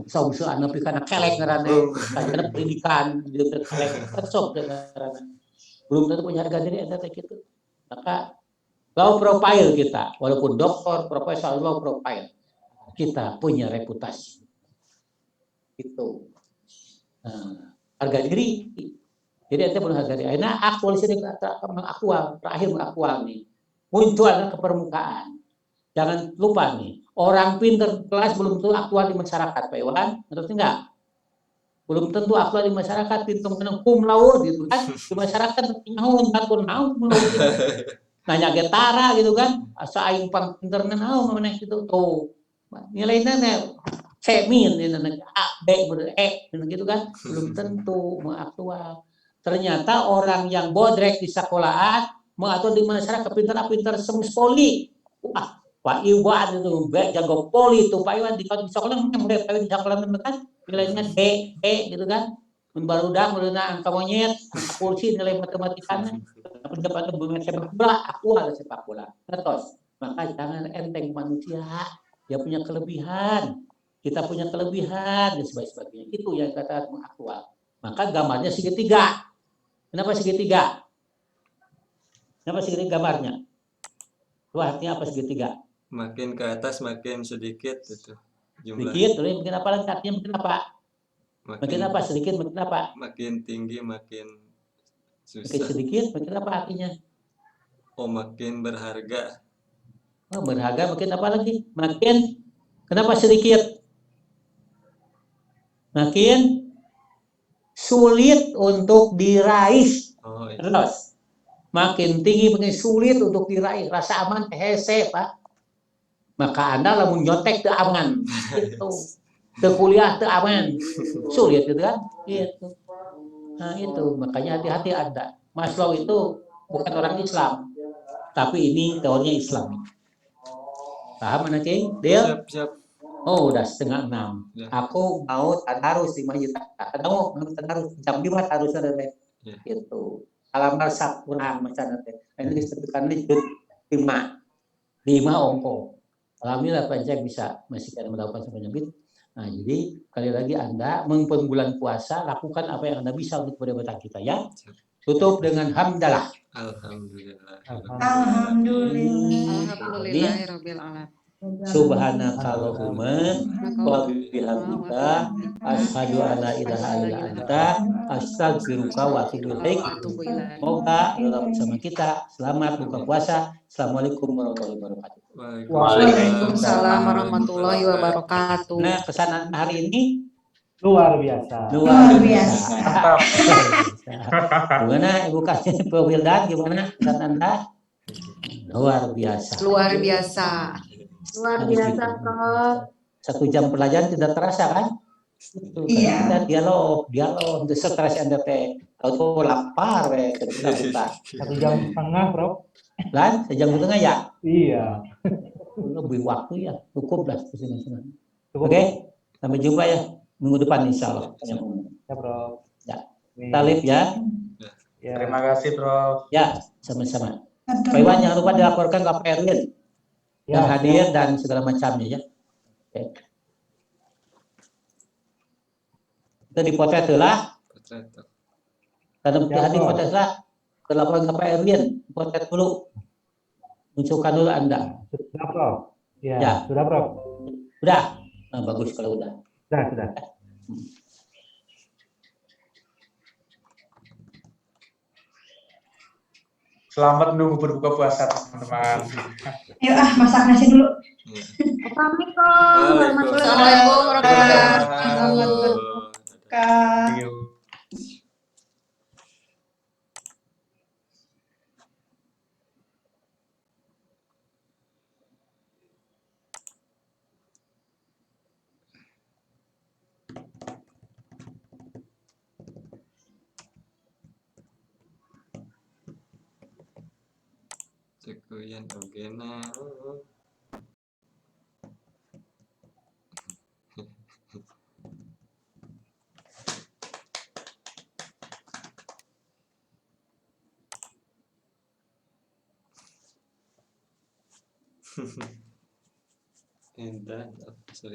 som seueur nepi kana kelek ngaranna kajana pendidikan di kelek sok ngaranna belum tentu punya harga diri ente teh kitu maka low profile kita walaupun doktor profesor low profile kita punya reputasi itu harga diri. Jadi ente perlu harga diri. Nah, aktual sini terakhir mengaktual nih. Muncul ke permukaan. Jangan lupa nih, orang pintar kelas belum tentu aktual di masyarakat, Pak Iwan. Ngerti enggak? Belum tentu aktual di masyarakat, pintar cum laude gitu kan. Di masyarakat naon cum laude. Nanya getara gitu kan. Asa aing pang pinter naon mana gitu tuh. Nilainya semin A, B, E gitu kan. Belum tentu mengaktual. Ternyata orang yang bodrek di sekolahan atau di masyarakat pintar-pintar semuspoli. Wah, Pak Iwan itu jago poli itu Pak Iwan di sekolah mulai di sekolah kan nilainya D gitu kan. Baru angka monyet, angka kursi nilai matematikanya. Dapat hubungan sepak bola, aku ada sepak bola. Terus, maka jangan enteng manusia. Dia punya kelebihan. Kita punya kelebihan dan sebagainya. Itu yang kata aktual. Maka gambarnya segitiga. Kenapa segitiga? Kenapa segitiga gambarnya? Itu artinya apa segitiga? Makin ke atas makin sedikit itu jumlah. Sedikit, terus makin apa lagi artinya makin apa? Makin apa sedikit, makin apa? Makin tinggi, makin susah. Makin sedikit, makin apa artinya? Oh, makin berharga. Oh, berharga, makin apa lagi? Makin, kenapa sedikit? Makin sulit untuk diraih. Oh, iya. Terus makin tinggi makin sulit untuk diraih. Rasa aman hese Pak. Maka Anda lamun nyotek teu aman. Gitu. Teu kuliah teu aman. Sulit gitu kan? Gitu. Nah itu makanya hati-hati Anda. Maslow itu bukan orang Islam, tapi ini teorinya Islam. Paham anak Cing? Deal? Siap. Oh, udah 5:30. Ya. Aku mau tadarus di masjid. Kamu mau tadarus jam 5 harus ada teh. Ya. Itu. Alam masak kurang macam teh. Ini disebutkan di 5 ongko. Alhamdulillah Pancak bisa masih kan melakukan sebanyak itu. Nah, jadi kali lagi Anda mengpun bulan puasa lakukan apa yang Anda bisa untuk peribadatan kita ya. Tutup dengan hamdalah. Alhamdulillah. Alhamdulillahirabbil alamin. Subhanakallahumma wa bihamdika asyhadu an la ilaha illa anta astaghfiruka wa atubu ilaik. Semoga Allah bersama kita. Selamat buka puasa. Assalamualaikum warahmatullahi wabarakatuh. Waalaikumsalam warahmatullahi wabarakatuh. Nah, kesan hari ini luar biasa. Luar biasa. Gimana Ibu Kasih Pak Wildan, gimana kesan Anda? Luar biasa. Luar biasa. Luar biasa, Prof. 1 jam pelajaran tidak terasa kan? Iya. Kita dialog, untuk stres Anda teh. Tahu lapar kita. 1 jam setengah, Prof. Lan, 1 jam setengah ya? Iya. Lebih waktu ya, cukup lah. Oke, sampai jumpa ya minggu depan insya Allah. Ya, Prof. Ya. Talib ya. Terima kasih, Prof. Ya, sama-sama. Pak Iwan jangan lupa dilaporkan ke Pak Erwin yang hadir dan segala macamnya ya. Oke. Kita dipotret lah. Karena hadir potret lah. Laporan ke Pak Erwin, potret dulu. Munculkan dulu Anda. Sudah, Prof. Ya. Sudah, Prof. Sudah. Nah, bagus kalau udah. Sudah. Selamat menunggu berbuka puasa, teman-teman. Yuk masak nasi dulu. Assalamualaikum warahmatullahi wabarakatuh. Cekuyan ogena. Entah, sorry.